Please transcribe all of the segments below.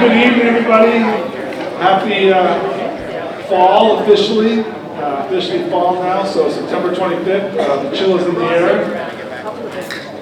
good evening, everybody. Happy fall, officially fall now, so September 25th, the chill is in the air.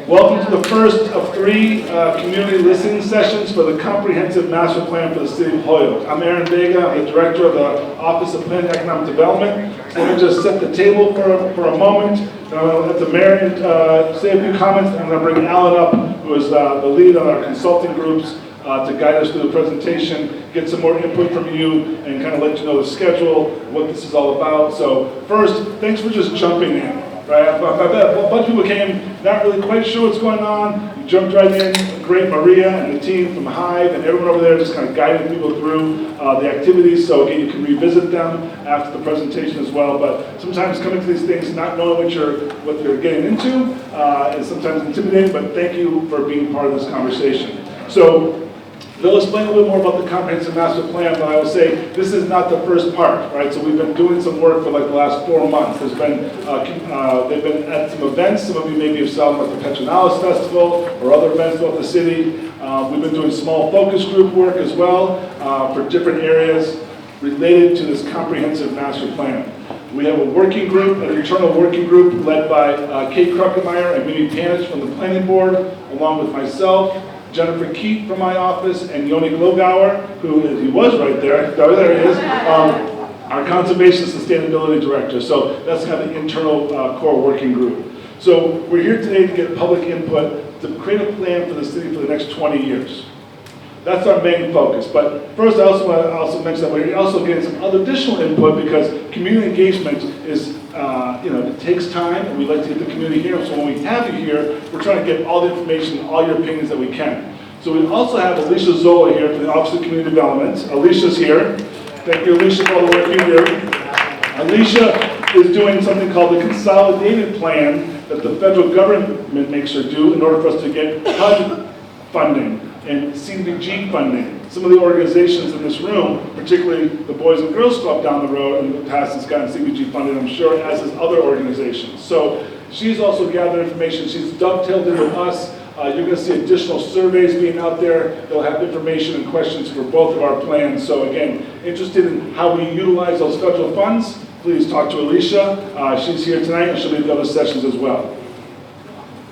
Welcome to the first of three community listening sessions for the Comprehensive Master Plan for the City of Holyoke. I'm Aaron Vega, I'm the Director of the Office of Planning and Economic Development. So let me just set the table for a moment. I'm going to let the mayor say a few comments, and I'm going to bring Alan up, who is the lead on our consulting groups, to guide us through the presentation, get some more input from you, and kind of let you know the schedule, what this is all about. So first, thanks for just jumping in. Right? I bet a bunch of people came not really quite sure what's going on. You jumped right in. Great, Maria and the team from Hive and everyone over there just kind of guiding people through the activities. So again, you can revisit them after the presentation as well. But sometimes coming to these things, not knowing what you're getting into, is sometimes intimidating. But thank you for being part of this conversation. So they'll explain a little more about the Comprehensive Master Plan, but I will say this is not the first part, right? So we've been doing some work for like the last 4 months. There's been, they've been at some events. Some of you maybe have saw them at the Petronalis Festival or other events throughout the city. We've been doing small focus group work as well for different areas related to this Comprehensive Master Plan. We have a working group, an internal working group led by Kate Kruckemeyer and Mimi Panich from the Planning Board, along with myself, Jennifer Keat from my office, and Yoni Glogauer, he was right there, there he is, our Conservation and Sustainability Director. So that's kind of the internal core working group. So we're here today to get public input to create a plan for the city for the next 20 years. That's our main focus. But first, I also want to mention that we're also getting some other additional input because community engagement is, it takes time, and we like to get the community here. So when we have you here, we're trying to get all the information, all your opinions that we can. So we also have Alicia Zola here from the Office of Community Development. Alicia's here. Thank you, Alicia, for all the work you do. Alicia is doing something called the consolidated plan that the federal government makes her do in order for us to get HUD funding and CDBG funding. Some of the organizations in this room, particularly the Boys and Girls Club down the road in the past has gotten CDBG funding, I'm sure, as has other organizations. So she's also gathered information. She's dovetailed in with us. You're going to see additional surveys being out there. They'll have information and questions for both of our plans. So again, interested in how we utilize those federal funds, please talk to Alicia. She's here tonight, and she'll be at the other sessions as well.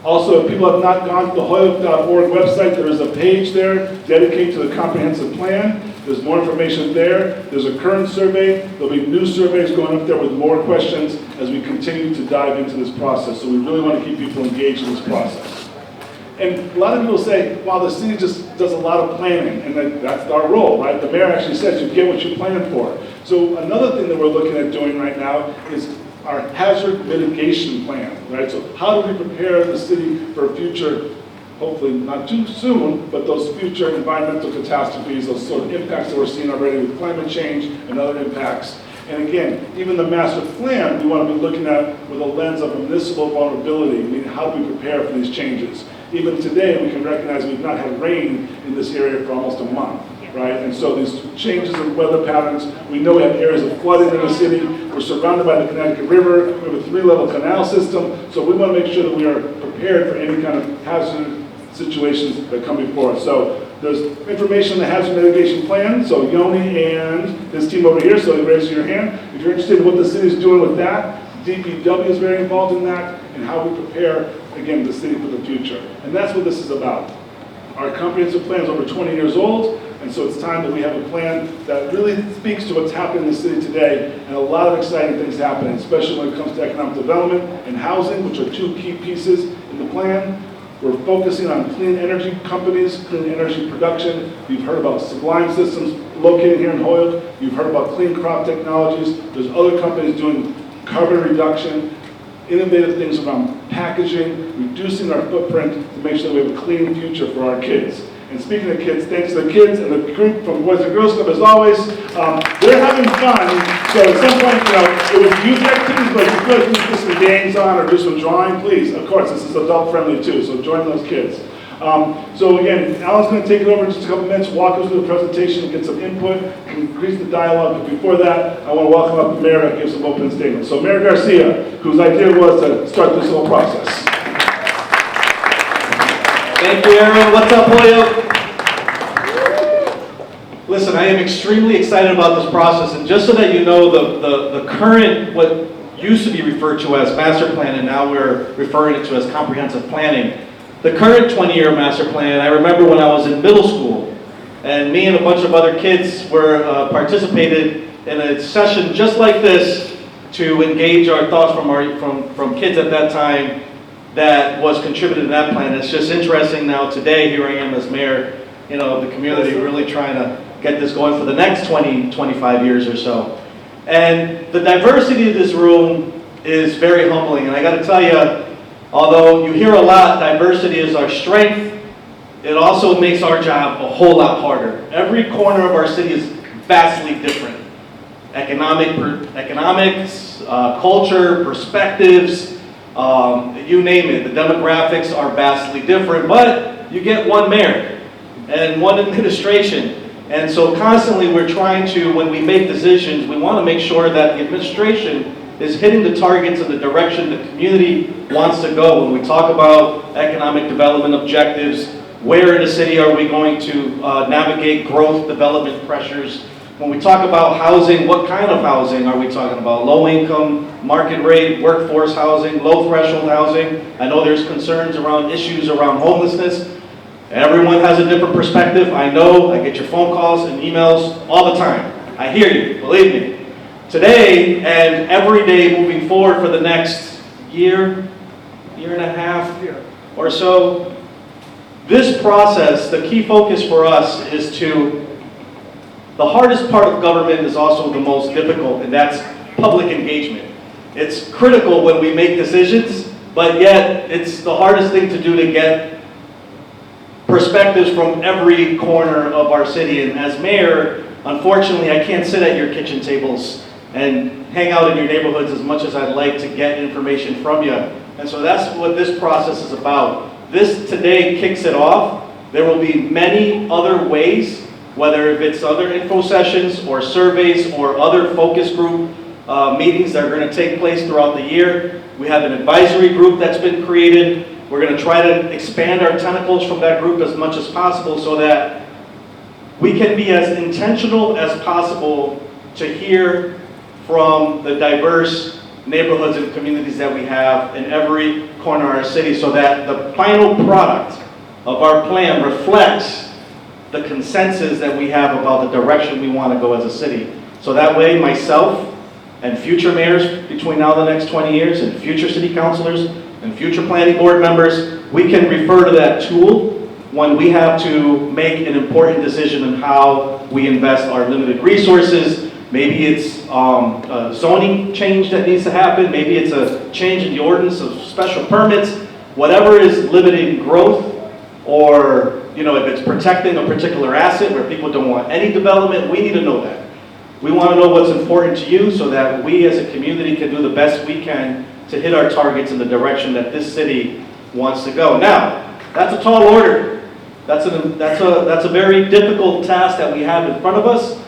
Also, if people have not gone to the Holyoke.org website, there is a page there dedicated to the comprehensive plan. There's more information there. There's a current survey. There'll be new surveys going up there with more questions as we continue to dive into this process. So we really want to keep people engaged in this process. And a lot of people say, wow, the city just does a lot of planning, and that's our role, right? The mayor actually says you get what you plan for. So another thing that we're looking at doing right now is our hazard mitigation plan, right? So how do we prepare the city for future, hopefully not too soon, but those future environmental catastrophes, those sort of impacts that we're seeing already with climate change and other impacts. And again, even the master plan, we want to be looking at with a lens of municipal vulnerability. I mean, how do we prepare for these changes? Even today, we can recognize we've not had rain in this area for almost a month, right? And so these changes in weather patterns, we know we have areas of flooding in the city. We're surrounded by the Connecticut River. We have a 3-level canal system. So we want to make sure that we are prepared for any kind of hazard situations that come before us. So there's information on the hazard mitigation plan. So Yoni and his team over here, so raise your hand. If you're interested in what the city is doing with that, DPW is very involved in that, and how we prepare, again, the city for the future. And that's what this is about. Our comprehensive plan is over 20 years old, and so it's time that we have a plan that really speaks to what's happening in the city today, and a lot of exciting things happening, especially when it comes to economic development and housing, which are two key pieces in the plan. We're focusing on clean energy companies, clean energy production. You've heard about Sublime Systems located here in Holyoke. You've heard about clean crop technologies. There's other companies doing carbon reduction, innovative things around packaging, reducing our footprint to make sure that we have a clean future for our kids. And speaking of kids, thanks to the kids and the group from Boys and Girls Club, as always, they're having fun. So at some point, it was youth activities, but if you feel like you put some games on or do some drawing, please, of course, this is adult friendly too, so join those kids. So again, Alan's going to take it over in just a couple minutes, walk us through the presentation, get some input, increase the dialogue. But before that, I want to welcome up the mayor to give some opening statements. So Mayor Garcia, whose idea was to start this whole process. Thank you, Aaron. What's up, Holyoke? Listen, I am extremely excited about this process, and just so that you know, the current, what used to be referred to as master plan, and now we're referring it to as comprehensive planning. The current 20-year master plan, I remember when I was in middle school, and me and a bunch of other kids were participated in a session just like this to engage our thoughts from kids at that time that was contributed to that plan. It's just interesting now today, here I am as mayor, of the community, really trying to get this going for the next 20, 25 years or so. And the diversity of this room is very humbling, and I got to tell you, although you hear a lot, diversity is our strength, it also makes our job a whole lot harder. Every corner of our city is vastly different. Economics, culture, perspectives, you name it. The demographics are vastly different, but you get one mayor and one administration. And so constantly we're trying to, when we make decisions, we want to make sure that the administration is hitting the targets and the direction the community wants to go. When we talk about economic development objectives, where in the city are we going to navigate growth development pressures? When we talk about housing, what kind of housing are we talking about? Low income, market rate, workforce housing, low threshold housing. I know there's concerns around issues around homelessness. Everyone has a different perspective. I know, I get your phone calls and emails all the time. I hear you, believe me. Today and every day moving forward for the next year and a half or so, this process, the key focus for us is the hardest part of government is also the most difficult, and that's public engagement. It's critical when we make decisions, but yet it's the hardest thing to do to get perspectives from every corner of our city. And as mayor, unfortunately, I can't sit at your kitchen tables and hang out in your neighborhoods as much as I'd like to get information from you. And so that's what this process is about. This today kicks it off. There will be many other ways, whether if it's other info sessions or surveys or other focus group meetings that are going to take place throughout the year. We have an advisory group that's been created. We're going to try to expand our tentacles from that group as much as possible so that we can be as intentional as possible to hear from the diverse neighborhoods and communities that we have in every corner of our city, so that the final product of our plan reflects the consensus that we have about the direction we want to go as a city. So that way, myself and future mayors between now and the next 20 years, and future city councilors, and future planning board members, we can refer to that tool when we have to make an important decision on how we invest our limited resources. Maybe it's a zoning change that needs to happen. Maybe it's a change in the ordinance of special permits. Whatever is limiting growth, or if it's protecting a particular asset where people don't want any development, we need to know that. We want to know what's important to you so that we as a community can do the best we can to hit our targets in the direction that this city wants to go. Now, that's a tall order. That's a very difficult task that we have in front of us,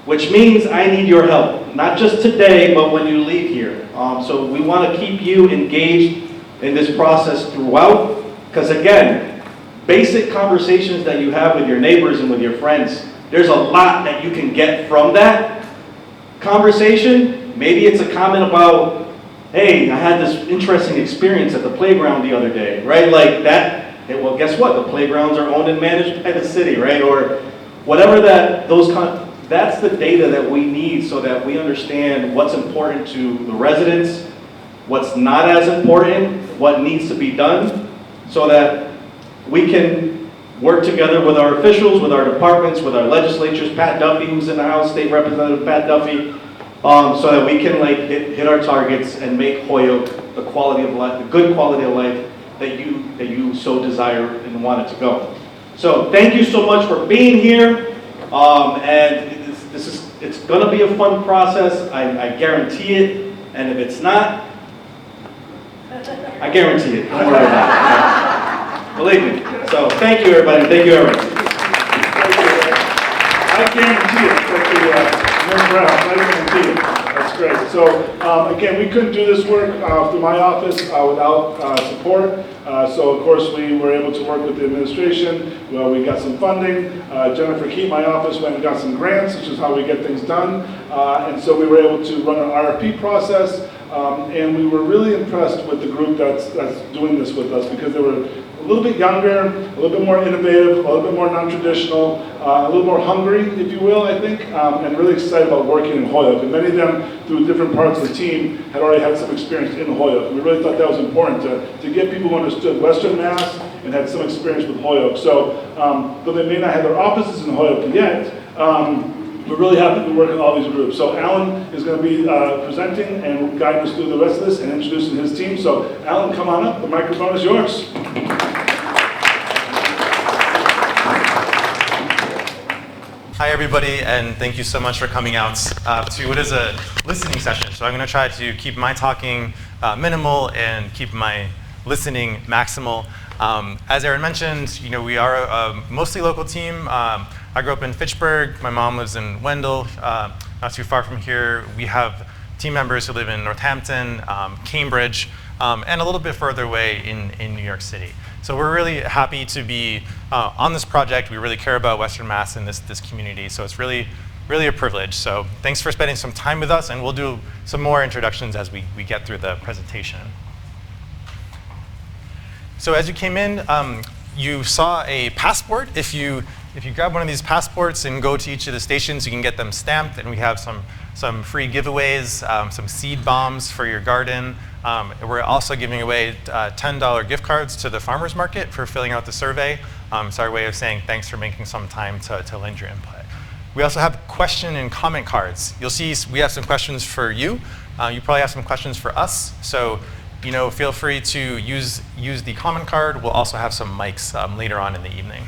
which means I need your help, not just today, but when you leave here. So we want to keep you engaged in this process throughout, because again, basic conversations that you have with your neighbors and with your friends, there's a lot that you can get from that conversation. Maybe it's a comment about, hey, I had this interesting experience at the playground the other day, right? Like that, hey, well, guess what? The playgrounds are owned and managed by the city, right? Or whatever that's the data that we need so that we understand what's important to the residents, what's not as important, what needs to be done, so that we can work together with our officials, with our departments, with our legislatures, Pat Duffy, who's in the House, State Representative Pat Duffy, so that we can hit our targets and make Holyoke the quality of life, the good quality of life that you so desire and want it to go. So thank you so much for being here, and it's going to be a fun process. I guarantee it, and if it's not, I guarantee it. Don't worry about it. Believe me. So thank you, everybody. Thank you, everybody. I guarantee it. Thank you, Mayor Brown. I guarantee it. That's Great. So again, we couldn't do this work through my office without support. So of course we were able to work with the administration. Well, we got some funding. Jennifer Keat, my office, went and got some grants, which is how we get things done. And so we were able to run an RFP process. And we were really impressed with the group that's doing this with us, because they were a little bit younger, a little bit more innovative, a little bit more non-traditional, a little more hungry, if you will, I think, and really excited about working in Holyoke. And many of them, through different parts of the team, had already had some experience in Holyoke. And we really thought that was important to get people who understood Western Mass and had some experience with Holyoke. So, though they may not have their offices in Holyoke yet, we're really happy to be working with all these groups. So Alan is going to be presenting and guiding us through the rest of this and introducing his team. So Alan, come on up. The microphone is yours. Hi everybody, and thank you so much for coming out to what is a listening session. So I'm going to try to keep my talking minimal and keep my listening maximal. As Aaron mentioned, we are a mostly local team. I grew up in Fitchburg. My mom lives in Wendell, not too far from here. We have team members who live in Northampton, Cambridge, and a little bit further away in New York City. So we're really happy to be on this project. We really care about Western Mass and this community, so it's really a privilege. So thanks for spending some time with us, and we'll do some more introductions as we get through the presentation. So as you came in, you saw a passport. If you grab one of these passports and go to each of the stations, you can get them stamped, and we have some free giveaways, some seed bombs for your garden. We're also giving away $10 gift cards to the farmers market for filling out the survey. It's our way of saying thanks for making some time to lend your input. We also have question and comment cards. You'll see we have some questions for you. You probably have some questions for us. So feel free to use the comment card. We'll also have some mics later on in the evening.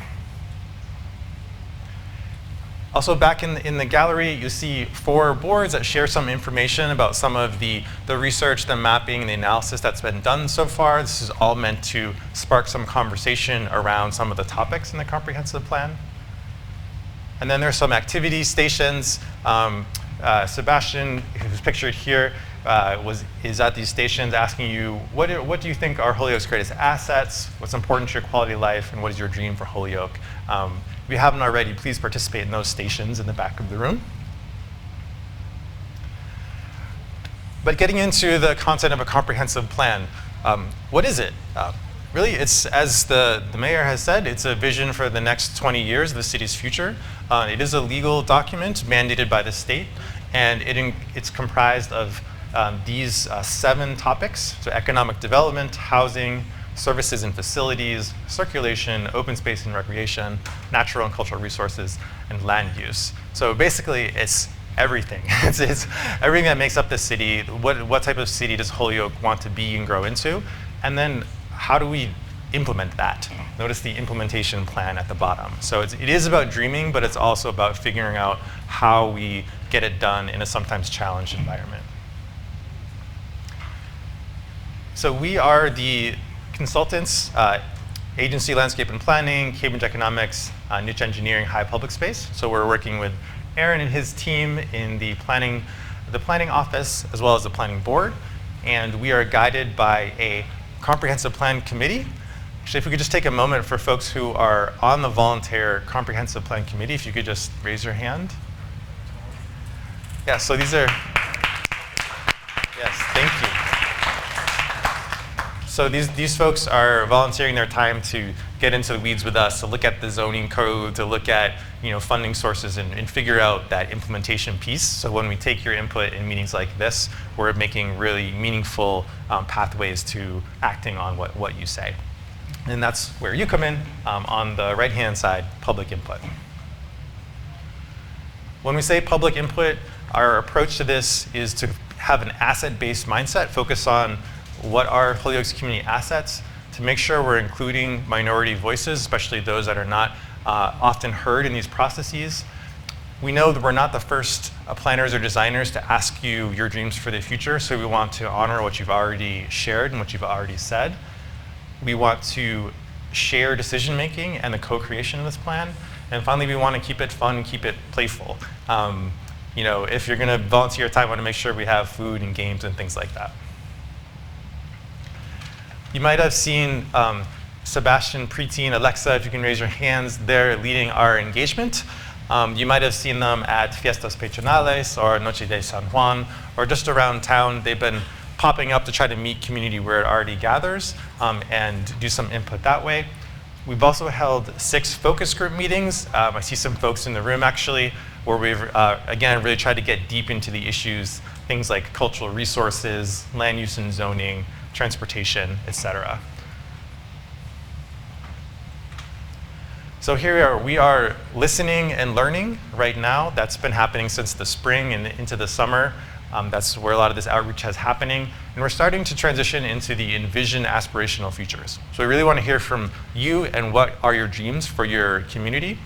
Also back in the gallery, you see 4 boards that share some information about some of the research, the mapping, and the analysis that's been done so far. This is all meant to spark some conversation around some of the topics in the comprehensive plan. And then there's some activity stations. Sebastian, who's pictured here, is at these stations asking you, what do you think are Holyoke's greatest assets? What's important to your quality of life? And what is your dream for Holyoke? If you haven't already, please participate in those stations in the back of the room. But getting into the content of a comprehensive plan, what is it? Really, it's, as the mayor has said, it's a vision for the next 20 years of the city's future. It is a legal document mandated by the state, and it's comprised of these 7 topics: so economic development, housing, services and facilities, circulation, open space and recreation, natural and cultural resources, and land use. So basically, it's everything. it's everything that makes up the city. What type of city does Holyoke want to be and grow into? And then how do we implement that? Notice the implementation plan at the bottom. So it is about dreaming, but it's also about figuring out how we get it done in a sometimes challenged environment. So we are the consultants, Agency Landscape and Planning, Cambridge Economics, Niche Engineering, High Public Space. So we're working with Aaron and his team in the planning office, as well as the planning board. And we are guided by a comprehensive plan committee. Actually, if we could just take a moment for folks who are on the volunteer comprehensive plan committee, if you could just raise your hand. Yeah, so these are, yes, thank you. So these folks are volunteering their time to get into the weeds with us, to look at the zoning code, to look at funding sources and figure out that implementation piece. So when we take your input in meetings like this, we're making really meaningful pathways to acting on what you say. And that's where you come in on the right-hand side, public input. When we say public input, our approach to this is to have an asset-based mindset, focus on what are Holyoke's community assets, to make sure we're including minority voices, especially those that are not often heard in these processes. We know that we're not the first planners or designers to ask you your dreams for the future, so we want to honor what you've already shared and what you've already said. We want to share decision-making and the co-creation of this plan. And finally, we want to keep it fun, keep it playful. if you're going to volunteer your time, I want to make sure we have food and games and things like that. You might have seen Sebastian, Preteen, Alexa, if you can raise your hands, they're leading our engagement. You might have seen them at Fiestas Patronales or Noche de San Juan, or just around town. They've been popping up to try to meet community where it already gathers and do some input that way. We've also held 6 focus group meetings. I see some folks in the room actually, where we've, again, really tried to get deep into the issues, things like cultural resources, land use and zoning, transportation, etc. So here we are listening and learning right now. That's been happening since the spring and into the summer. That's where a lot of this outreach is happening. And we're starting to transition into the envision aspirational futures. So we really want to hear from you and what are your dreams for your community.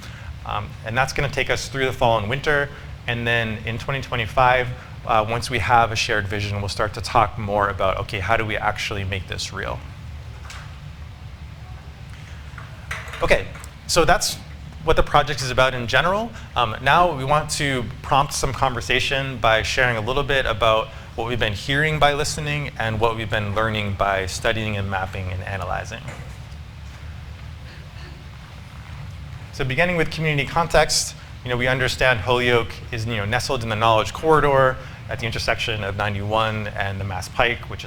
And that's going to take us through the fall and winter. And then in 2025, once we have a shared vision, we'll start to talk more about, okay, how do we actually make this real? Okay, so that's what the project is about in general. Now we want to prompt some conversation by sharing a little bit about what we've been hearing by listening and what we've been learning by studying and mapping and analyzing. So beginning with community context, we understand Holyoke is nestled in the Knowledge Corridor at the intersection of 91 and the Mass Pike, which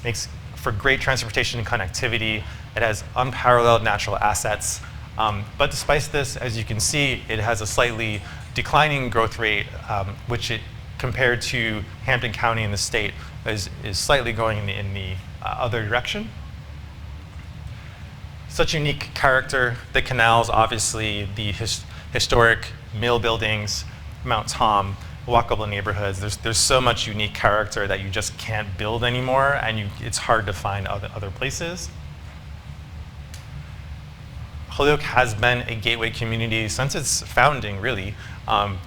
makes for great transportation and connectivity. It has unparalleled natural assets. But despite this, as you can see, it has a slightly declining growth rate, which compared to Hampton County in the state is slightly going in the other direction. Such unique character, the canals, obviously, the historic mill buildings, Mount Tom, walkable neighborhoods. There's so much unique character that you just can't build anymore, and it's hard to find other places. Holyoke has been a gateway community since its founding, really,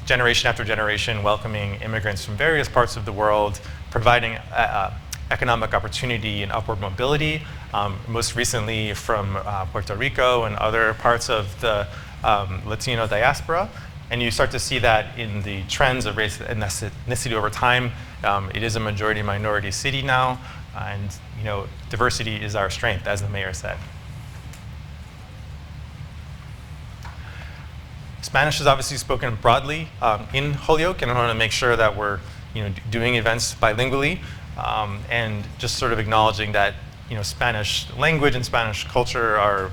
generation after generation, welcoming immigrants from various parts of the world, providing economic opportunity and upward mobility, most recently from Puerto Rico and other parts of the Latino diaspora. And you start to see that in the trends of race and ethnicity over time. It is a majority minority city now, and diversity is our strength, as the mayor said. Spanish is obviously spoken broadly in Holyoke, and I want to make sure that we're doing events bilingually, and just sort of acknowledging that Spanish language and Spanish culture are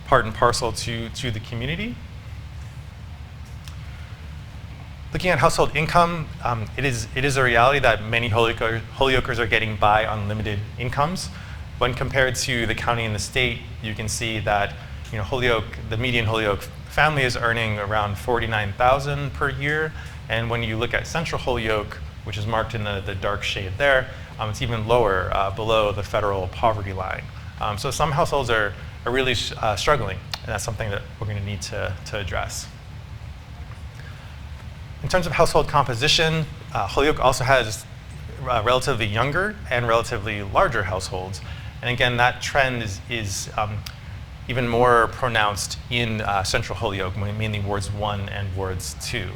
part and parcel to the community. Looking at household income, it is a reality that many Holyokers are getting by on limited incomes. When compared to the county and the state, you can see that Holyoke, the median Holyoke family is earning around $49,000 per year, and when you look at Central Holyoke, which is marked in the dark shade there, it's even lower, below the federal poverty line. So some households are really struggling, and that's something that we're going to need to address. In terms of household composition, Holyoke also has relatively younger and relatively larger households, and again, that trend is even more pronounced in Central Holyoke, mainly wards 1 and wards 2.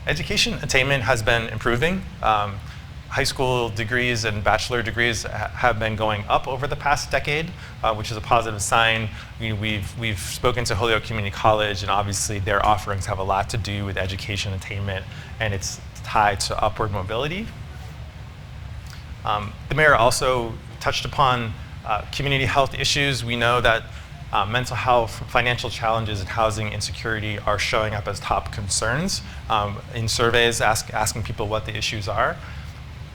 Education attainment has been improving. High school degrees and bachelor degrees have been going up over the past decade, which is a positive sign. We've spoken to Holyoke Community College, and obviously their offerings have a lot to do with education attainment, and it's tied to upward mobility. The mayor also touched upon community health issues. We know that mental health, financial challenges, and housing insecurity are showing up as top concerns in surveys asking people what the issues are.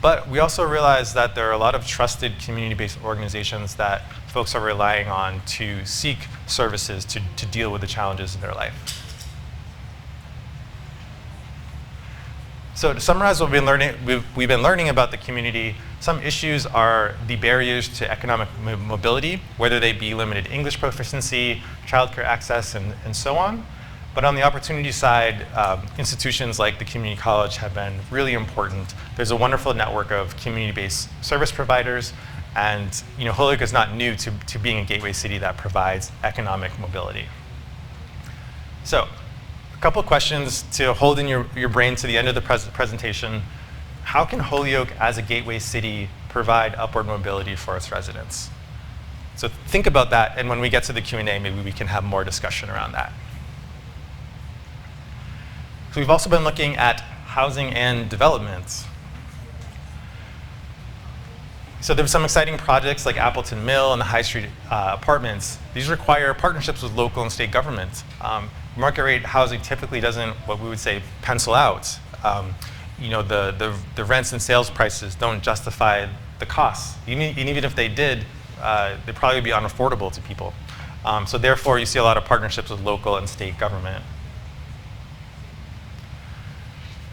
But we also realize that there are a lot of trusted community-based organizations that folks are relying on to seek services to deal with the challenges in their life. So to summarize what we've been learning about the community, some issues are the barriers to economic mobility, whether they be limited English proficiency, childcare access, and so on. But on the opportunity side, institutions like the community college have been really important. There's a wonderful network of community-based service providers, and Holyoke is not new to being a gateway city that provides economic mobility. So couple questions to hold in your brain to the end of the presentation. How can Holyoke, as a gateway city, provide upward mobility for its residents? So think about that, and when we get to the Q&A, maybe we can have more discussion around that. So we've also been looking at housing and development. So there's some exciting projects like Appleton Mill and the High Street apartments. These require partnerships with local and state government. Market rate housing typically doesn't, what we would say, pencil out. The rents and sales prices don't justify the costs. Even if they did, they'd probably be unaffordable to people. So therefore, you see a lot of partnerships with local and state government.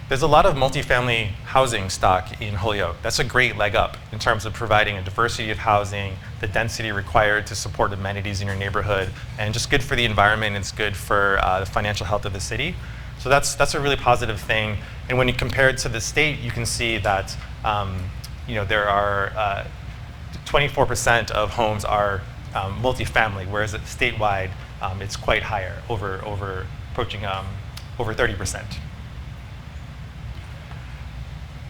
There's a lot of multifamily housing stock in Holyoke. That's a great leg up in terms of providing a diversity of housing, the density required to support amenities in your neighborhood, and just good for the environment. It's good for the financial health of the city. So that's a really positive thing. And when you compare it to the state, you can see that there are 24% of homes are multifamily, whereas statewide it's quite higher, approaching over 30%.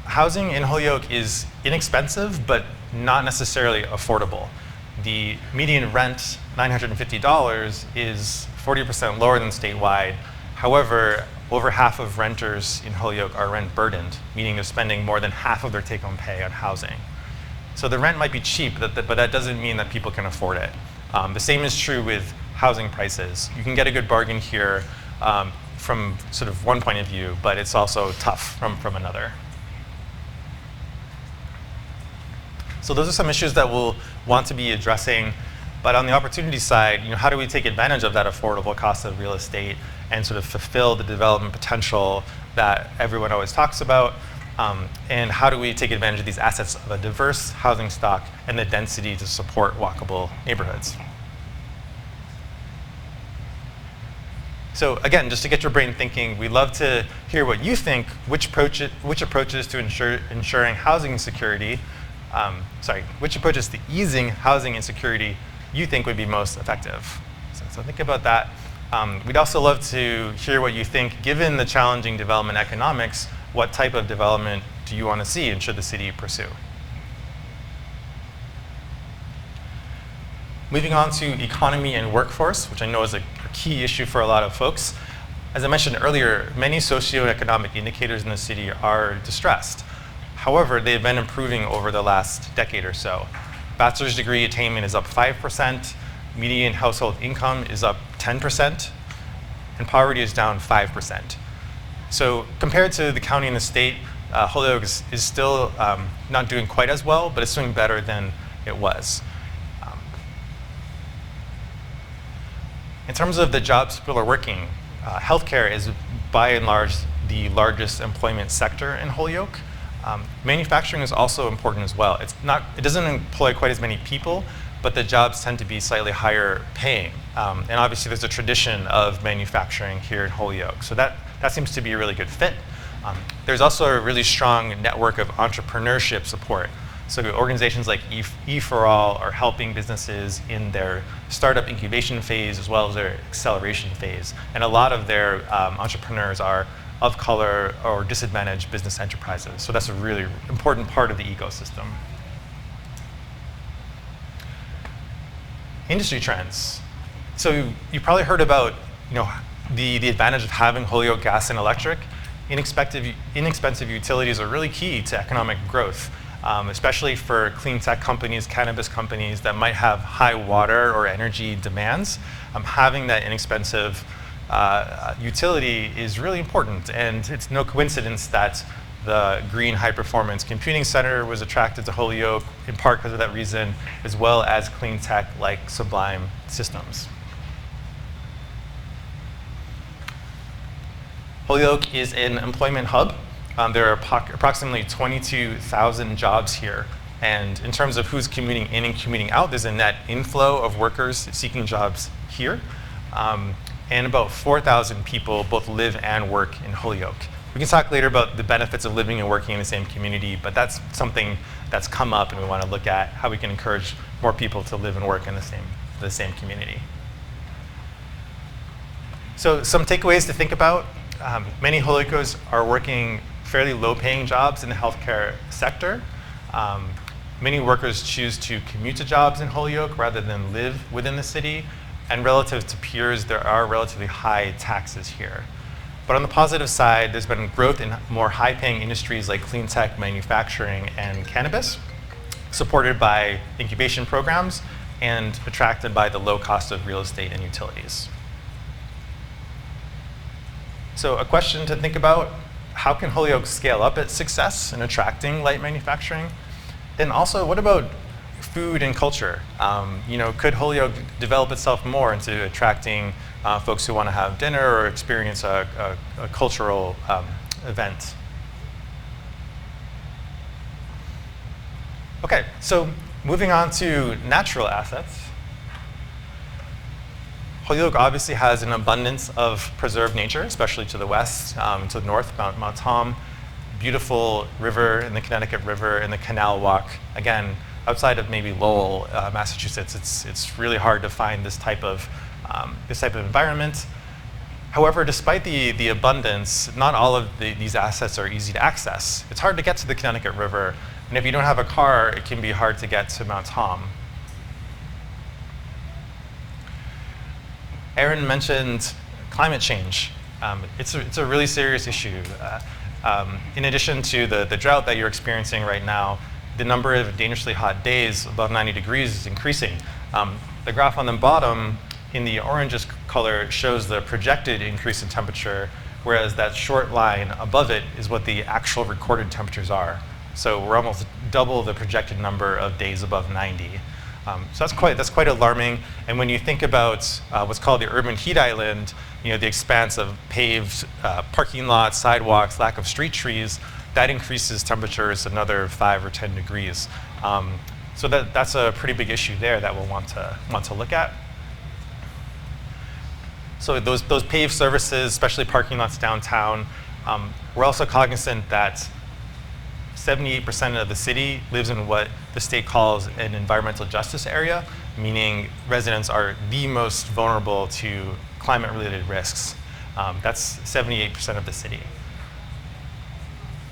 Housing in Holyoke is inexpensive, but not necessarily affordable. The median rent, $950, is 40% lower than statewide. However, over half of renters in Holyoke are rent burdened, meaning they're spending more than half of their take-home pay on housing. So the rent might be cheap, but that doesn't mean that people can afford it. The same is true with housing prices. You can get a good bargain here from sort of one point of view, but it's also tough from another. So those are some issues that we'll want to be addressing. But on the opportunity side, how do we take advantage of that affordable cost of real estate and sort of fulfill the development potential that everyone always talks about? And how do we take advantage of these assets of a diverse housing stock and the density to support walkable neighborhoods? So again, just to get your brain thinking, we'd love to hear what you think, which approaches to ensuring housing security, which approaches to easing housing insecurity you think would be most effective. So think about that. We'd also love to hear what you think, given the challenging development economics, what type of development do you want to see and should the city pursue? Moving on to economy and workforce, which I know is a key issue for a lot of folks. As I mentioned earlier, many socioeconomic indicators in the city are distressed. However, they've been improving over the last decade or so. Bachelor's degree attainment is up 5%, median household income is up 10%, and poverty is down 5%. So compared to the county and the state, Holyoke is still not doing quite as well, but it's doing better than it was. In terms of the jobs people are working, healthcare is by and large the largest employment sector in Holyoke. Manufacturing is also important as well. It doesn't employ quite as many people, but the jobs tend to be slightly higher paying. And obviously there's a tradition of manufacturing here in Holyoke. So that seems to be a really good fit. There's also a really strong network of entrepreneurship support. So organizations like E4All are helping businesses in their startup incubation phase as well as their acceleration phase. And a lot of their entrepreneurs are of color or disadvantaged business enterprises. So that's a really important part of the ecosystem. Industry trends. So you probably heard about the advantage of having Holyoke Gas and Electric. Inexpensive utilities are really key to economic growth, especially for clean tech companies, cannabis companies that might have high water or energy demands. Having that inexpensive utility is really important, and it's no coincidence that the Green High Performance Computing Center was attracted to Holyoke in part because of that reason, as well as clean tech like Sublime Systems. Holyoke is an employment hub. There are approximately 22,000 jobs here. And in terms of who's commuting in and commuting out, there's a net inflow of workers seeking jobs here. And about 4,000 people both live and work in Holyoke. We can talk later about the benefits of living and working in the same community, but that's something that's come up, and we want to look at how we can encourage more people to live and work in the same community. So some takeaways to think about. Many Holyokers are working fairly low-paying jobs in the healthcare sector. Many workers choose to commute to jobs in Holyoke rather than live within the city. And relative to peers, there are relatively high taxes here. But on the positive side, there's been growth in more high-paying industries like clean tech, manufacturing, and cannabis, supported by incubation programs and attracted by the low cost of real estate and utilities. So a question to think about, how can Holyoke scale up its success in attracting light manufacturing? Then also, what about food and culture? Could Holyoke develop itself more into attracting folks who want to have dinner or experience a cultural event? Okay, so moving on to natural assets. Holyoke obviously has an abundance of preserved nature, especially to the west, to the north, Mount Tom, beautiful river in the Connecticut River and the Canal Walk. Again, outside of maybe Lowell, Massachusetts, it's really hard to find this type of environment. However, despite the abundance, not all of these assets are easy to access. It's hard to get to the Connecticut River, and if you don't have a car, it can be hard to get to Mount Tom. Aaron mentioned climate change. It's a really serious issue. In addition to the drought that you're experiencing right now, the number of dangerously hot days above 90 degrees is increasing. The graph on the bottom in the orangish color shows the projected increase in temperature, whereas that short line above it is what the actual recorded temperatures are. So we're almost double the projected number of days above 90. So that's quite alarming. And when you think about what's called the urban heat island, the expanse of paved parking lots, sidewalks, lack of street trees, that increases temperatures another 5 or 10 degrees. So that's a pretty big issue there that we'll want to look at. So those paved services, especially parking lots downtown, we're also cognizant that 78% of the city lives in what the state calls an environmental justice area, meaning residents are the most vulnerable to climate-related risks. That's 78% of the city.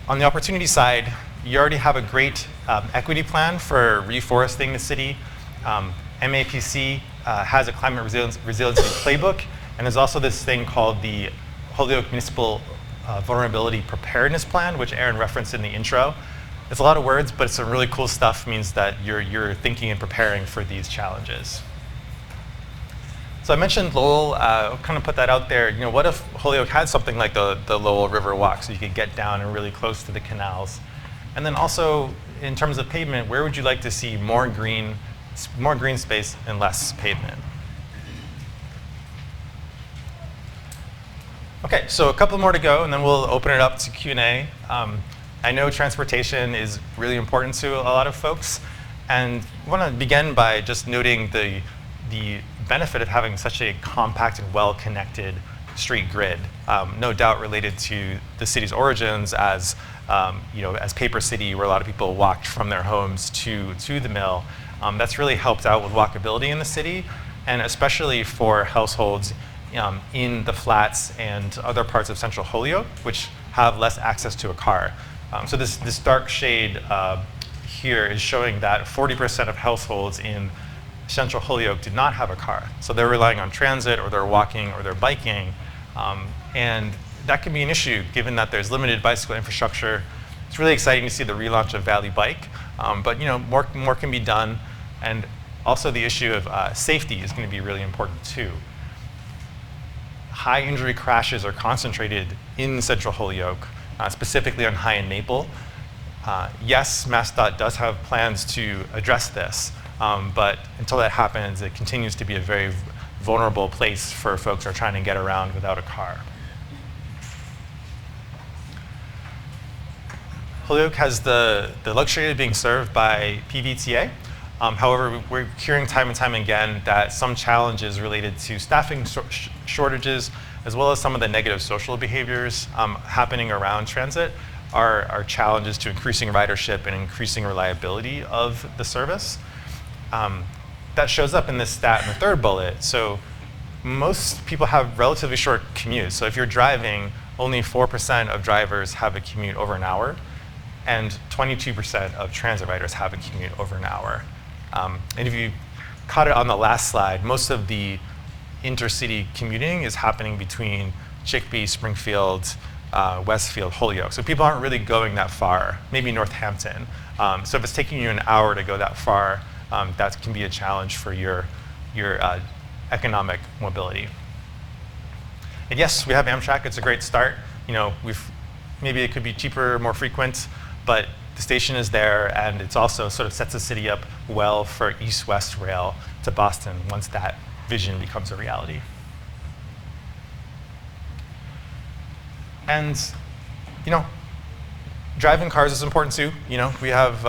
On the opportunity side, you already have a great equity plan for reforesting the city. MAPC has a climate resiliency playbook, and there's also this thing called the Holyoke Municipal Vulnerability Preparedness Plan, which Aaron referenced in the intro. It's a lot of words, but it's some really cool stuff, means that you're thinking and preparing for these challenges. So I mentioned Lowell, I'll kind of put that out there. What if Holyoke had something like the Lowell River Walk, so you could get down and really close to the canals? And then also, in terms of pavement, where would you like to see more green space and less pavement? Okay, so a couple more to go, and then we'll open it up to Q&A. I know transportation is really important to a lot of folks, and I want to begin by just noting the benefit of having such a compact and well-connected street grid. No doubt related to the city's origins as Paper City, where a lot of people walked from their homes to the mill. That's really helped out with walkability in the city, and especially for households in the flats and other parts of central Holyoke, which have less access to a car. So this dark shade here is showing that 40% of households in central Holyoke did not have a car. So they're relying on transit, or they're walking, or they're biking. And that can be an issue given that there's limited bicycle infrastructure. It's really exciting to see the relaunch of Valley Bike, but more can be done. And also the issue of safety is going to be really important too. High injury crashes are concentrated in central Holyoke, specifically on High and Maple. Yes, MassDOT does have plans to address this, but until that happens, it continues to be a very vulnerable place for folks who are trying to get around without a car. Holyoke has the luxury of being served by PVTA. However, we're hearing time and time again that some challenges related to staffing shortages, as well as some of the negative social behaviors happening around transit, are challenges to increasing ridership and increasing reliability of the service. That shows up in this stat in the third bullet. So most people have relatively short commutes. So if you're driving, only 4% of drivers have a commute over an hour, and 22% of transit riders have a commute over an hour. And if you caught it on the last slide, most of the intercity commuting is happening between Chicopee, Springfield, Westfield, Holyoke. So people aren't really going that far, maybe Northampton. So if it's taking you an hour to go that far, that can be a challenge for your economic mobility. And yes, we have Amtrak. It's a great start. You know, maybe it could be cheaper, more frequent, but the station is there, and it's also sort of sets the city up well for east-west rail to Boston once that vision becomes a reality. And, you know, driving cars is important too. You know, we have,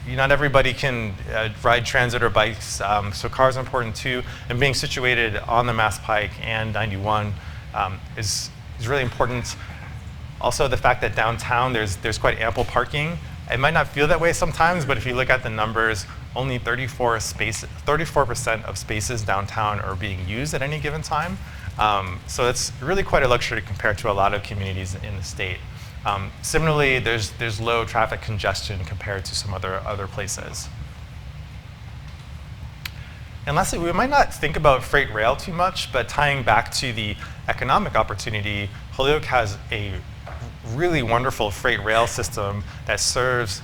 not everybody can ride transit or bikes, so cars are important too. And being situated on the Mass Pike and 91 is really important. Also, the fact that downtown there's quite ample parking. It might not feel that way sometimes, but if you look at the numbers, only 34% of spaces downtown are being used at any given time. So it's really quite a luxury compared to a lot of communities in the state. Similarly, there's low traffic congestion compared to some other places. And lastly, we might not think about freight rail too much, but tying back to the economic opportunity, Holyoke has a really wonderful freight rail system that serves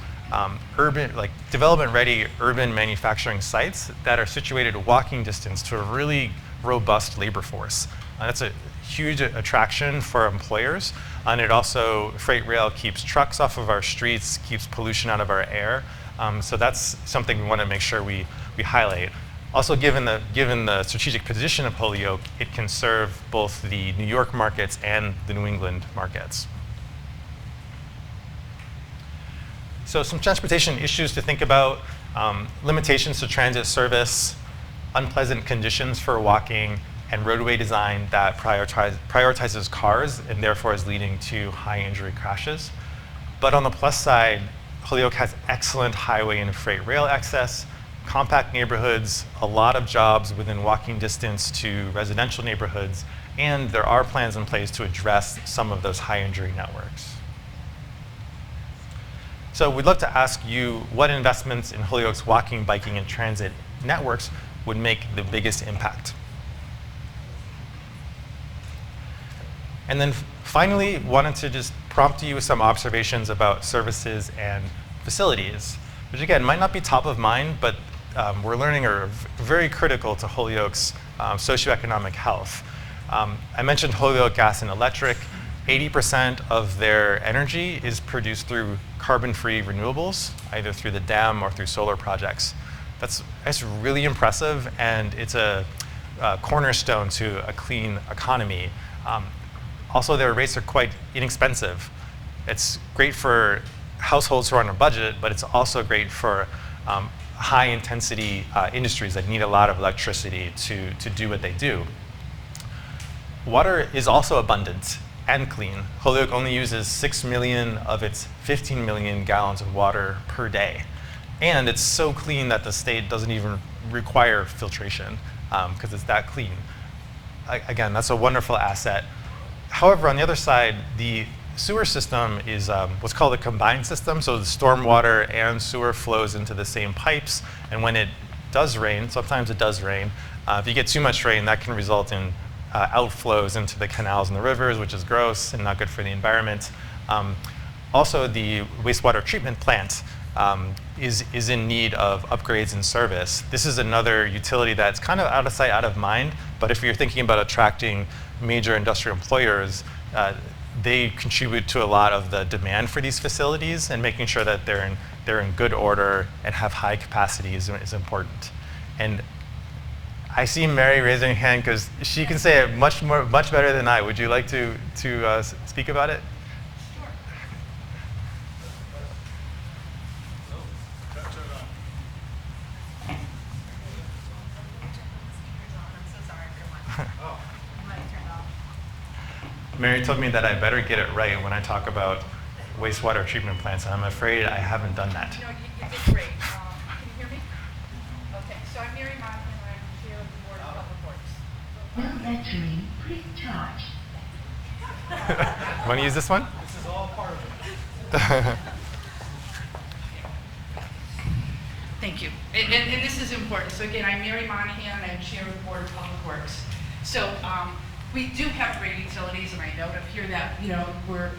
development-ready urban manufacturing sites that are situated walking distance to a really robust labor force. That's a huge attraction for employers, and it also, freight rail keeps trucks off of our streets, keeps pollution out of our air, so that's something we want to make sure we highlight. Also, given the strategic position of Holyoke, it can serve both the New York markets and the New England markets. So some transportation issues to think about, limitations to transit service, unpleasant conditions for walking, and roadway design that prioritizes cars and therefore is leading to high injury crashes. But on the plus side, Holyoke has excellent highway and freight rail access, compact neighborhoods, a lot of jobs within walking distance to residential neighborhoods, and there are plans in place to address some of those high injury networks. So we'd love to ask you what investments in Holyoke's walking, biking, and transit networks would make the biggest impact. And then finally, wanted to just prompt you with some observations about services and facilities, which again, might not be top of mind, but we're learning are very critical to Holyoke's socioeconomic health. I mentioned Holyoke Gas and Electric. 80% of their energy is produced through carbon-free renewables, either through the dam or through solar projects. That's really impressive, and it's a cornerstone to a clean economy. Also, their rates are quite inexpensive. It's great for households who are on a budget, but it's also great for high-intensity industries that need a lot of electricity to do what they do. Water is also abundant and clean. Holyoke only uses 6 million of its 15 million gallons of water per day. And it's so clean that the state doesn't even require filtration because it's that clean. Again, that's a wonderful asset. However, on the other side, the sewer system is what's called a combined system. So the stormwater and sewer flows into the same pipes. And when it does rain, sometimes it does rain, if you get too much rain, that can result in outflows into the canals and the rivers, which is gross and not good for the environment. Also, the wastewater treatment plant is in need of upgrades and service. This is another utility that's kind of out of sight, out of mind, but if you're thinking about attracting major industrial employers, they contribute to a lot of the demand for these facilities, and making sure that they're in good order and have high capacity is important. And I see Mary raising her hand because she can say it much better than I. Would you like to speak about it? Mary told me that I better get it right when I talk about wastewater treatment plants, and I'm afraid I haven't done that. No, you did great. Can you hear me? Okay, so I'm Mary Monahan, and I'm chair of the Board of Public Works. Now entering pre-charge. Want to use this one? This is all part of it. Thank you. And this is important. So again, I'm Mary Monahan. I'm Chair of the Board of Public Works. So we do have great utilities, and I note up here that we're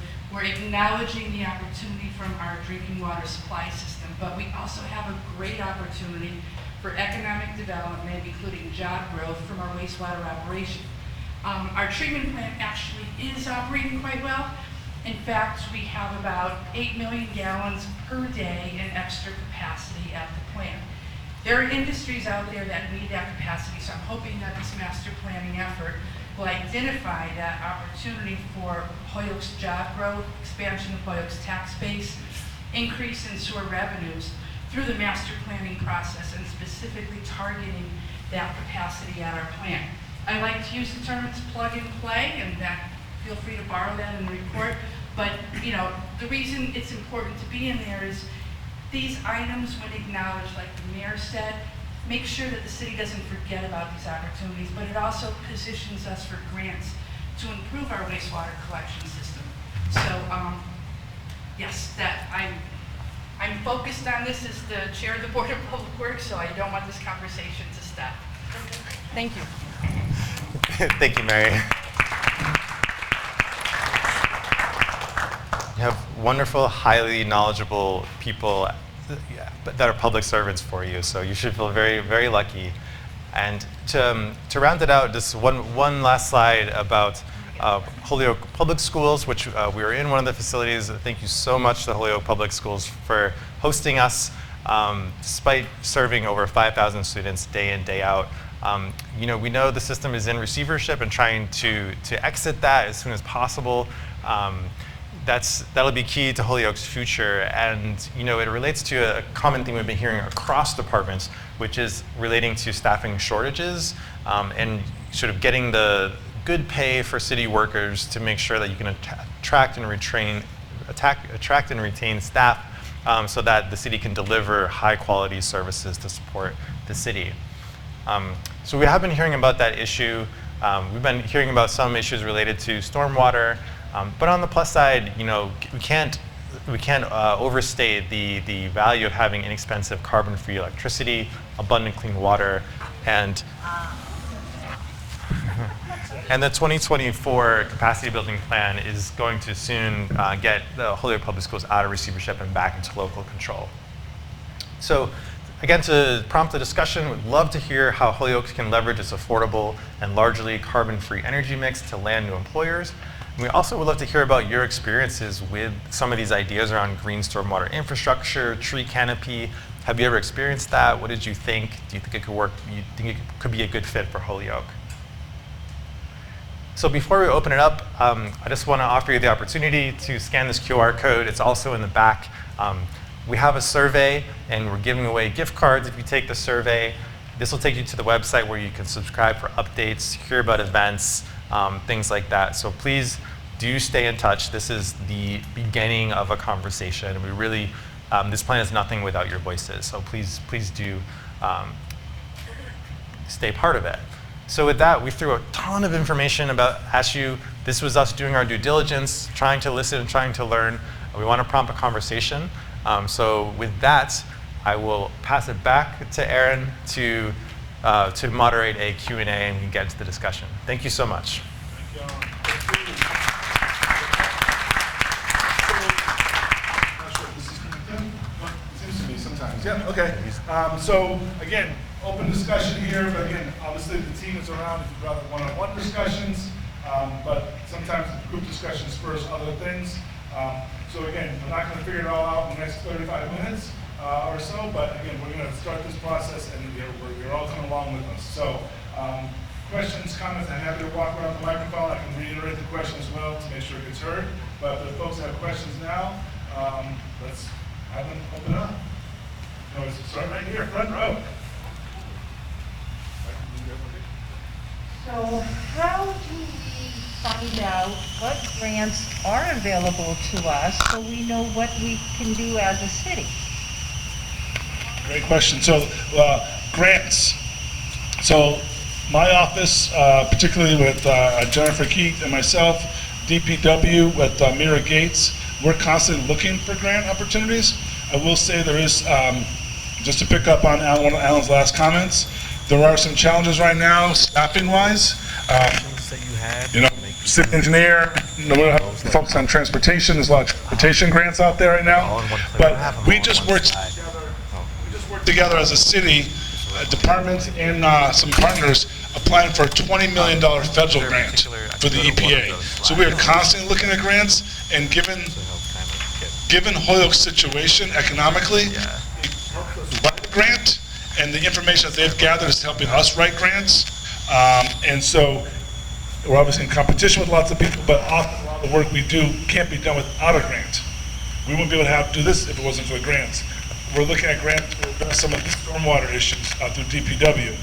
acknowledging the opportunity from our drinking water supply system, but we also have a great opportunity for economic development, including job growth from our wastewater operation. Our treatment plant actually is operating quite well. In fact, we have about 8 million gallons per day in extra capacity at the plant. There are industries out there that need that capacity, so I'm hoping that this master planning effort will identify that opportunity for Holyoke's job growth, expansion of Holyoke's tax base, increase in sewer revenues through the master planning process, and specifically targeting that capacity at our plant. I like to use the term it's plug and play, and that feel free to borrow that in the report. But the reason it's important to be in there is these items, when acknowledged, like the mayor said, make sure that the city doesn't forget about these opportunities, but it also positions us for grants to improve our wastewater collection system. So yes, that I'm focused on this as the chair of the Board of Public Works, so I don't want this conversation to stop. Thank you. Thank you, Mary. You have wonderful, highly knowledgeable people that are public servants for you, so you should feel very, very lucky. And to round it out, just one last slide about Holyoke Public Schools, which we are in one of the facilities. Thank you so much to Holyoke Public Schools for hosting us, despite serving over 5,000 students day in, day out. We know the system is in receivership and trying to exit that as soon as possible. That'll be key to Holyoke's future, and it relates to a common theme we've been hearing across departments, which is relating to staffing shortages and sort of getting the good pay for city workers to make sure that you can attract and retain staff so that the city can deliver high quality services to support the city. So we have been hearing about that issue. We've been hearing about some issues related to stormwater, but on the plus side, we can't overstate the value of having inexpensive carbon-free electricity, abundant clean water, and the 2024 capacity building plan is going to soon get the Holyoke Public Schools out of receivership and back into local control. So again, to prompt the discussion, we'd love to hear how Holyoke can leverage its affordable and largely carbon-free energy mix to land new employers. And we also would love to hear about your experiences with some of these ideas around green stormwater infrastructure, tree canopy. Have you ever experienced that? What did you think? Do you think it could work? Do you think it could be a good fit for Holyoke? So before we open it up, I just want to offer you the opportunity to scan this QR code. It's also in the back. We have a survey, and we're giving away gift cards if you take the survey. This will take you to the website where you can subscribe for updates, hear about events, things like that. So please do stay in touch. This is the beginning of a conversation. We really, this plan is nothing without your voices. So please do stay part of it. So with that, we threw a ton of information about ASU. This was us doing our due diligence, trying to listen and trying to learn. We want to prompt a conversation. So with that, I will pass it back to Aaron to moderate a Q&A and we can get into the discussion. Thank you so much. Yeah, okay. So again, open discussion here, but again, obviously the team is around if you'd rather one-on-one discussions, but sometimes group discussions spurs other things. So again, we're not going to figure it all out in the next 35 minutes or so, but again, we're going to start this process and you're all coming along with us. So questions, comments, I'm happy to walk around the microphone. I can reiterate the question as well to make sure it gets heard. But if folks have questions now, let's have them open up. Start right here, front row. So how do we find out what grants are available to us so we know what we can do as a city? Great question. So grants. So my office, particularly with Jennifer Keith and myself, DPW with Mira Gates, we're constantly looking for grant opportunities. I will say there is, just to pick up on one of Alan's last comments, there are some challenges right now, staffing-wise. City engineer, we're focused on transportation. There's a lot of transportation grants out there right now. But we just worked together as a city, departments and some partners applying for a $20 million federal grant for the EPA. So we are constantly looking at grants, and given Holyoke's situation economically, write a grant, and the information that they've gathered is helping us write grants. And so we're obviously in competition with lots of people, but often a lot of the work we do can't be done without a grant. We wouldn't be able to do this if it wasn't for the grants. We're looking at grants to address some of the stormwater issues through DPW.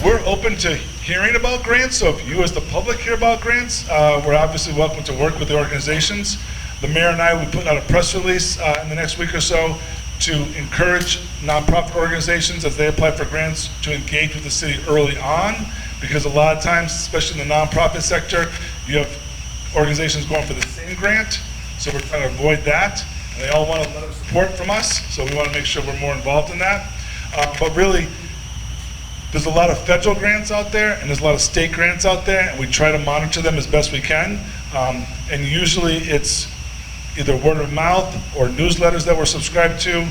We're open to hearing about grants, so if you as the public hear about grants, we're obviously welcome to work with the organizations. The mayor and I will be putting out a press release in the next week or so to encourage nonprofit organizations as they apply for grants to engage with the city early on, because a lot of times, especially in the nonprofit sector, you have organizations going for the same grant, so we're trying to avoid that. And they all want a letter of support from us, so we want to make sure we're more involved in that. But really, there's a lot of federal grants out there, and there's a lot of state grants out there, and we try to monitor them as best we can. And usually it's either word of mouth or newsletters that we're subscribed to,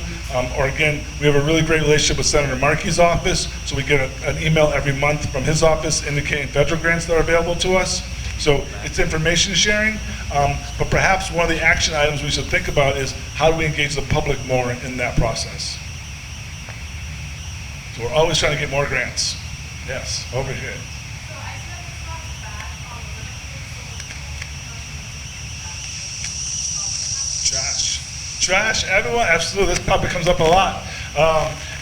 or again, we have a really great relationship with Senator Markey's office, so we get an email every month from his office indicating federal grants that are available to us. So it's information sharing, but perhaps one of the action items we should think about is how do we engage the public more in that process? So we're always trying to get more grants. Yes, over here. Trash, everyone, absolutely. This topic comes up a lot.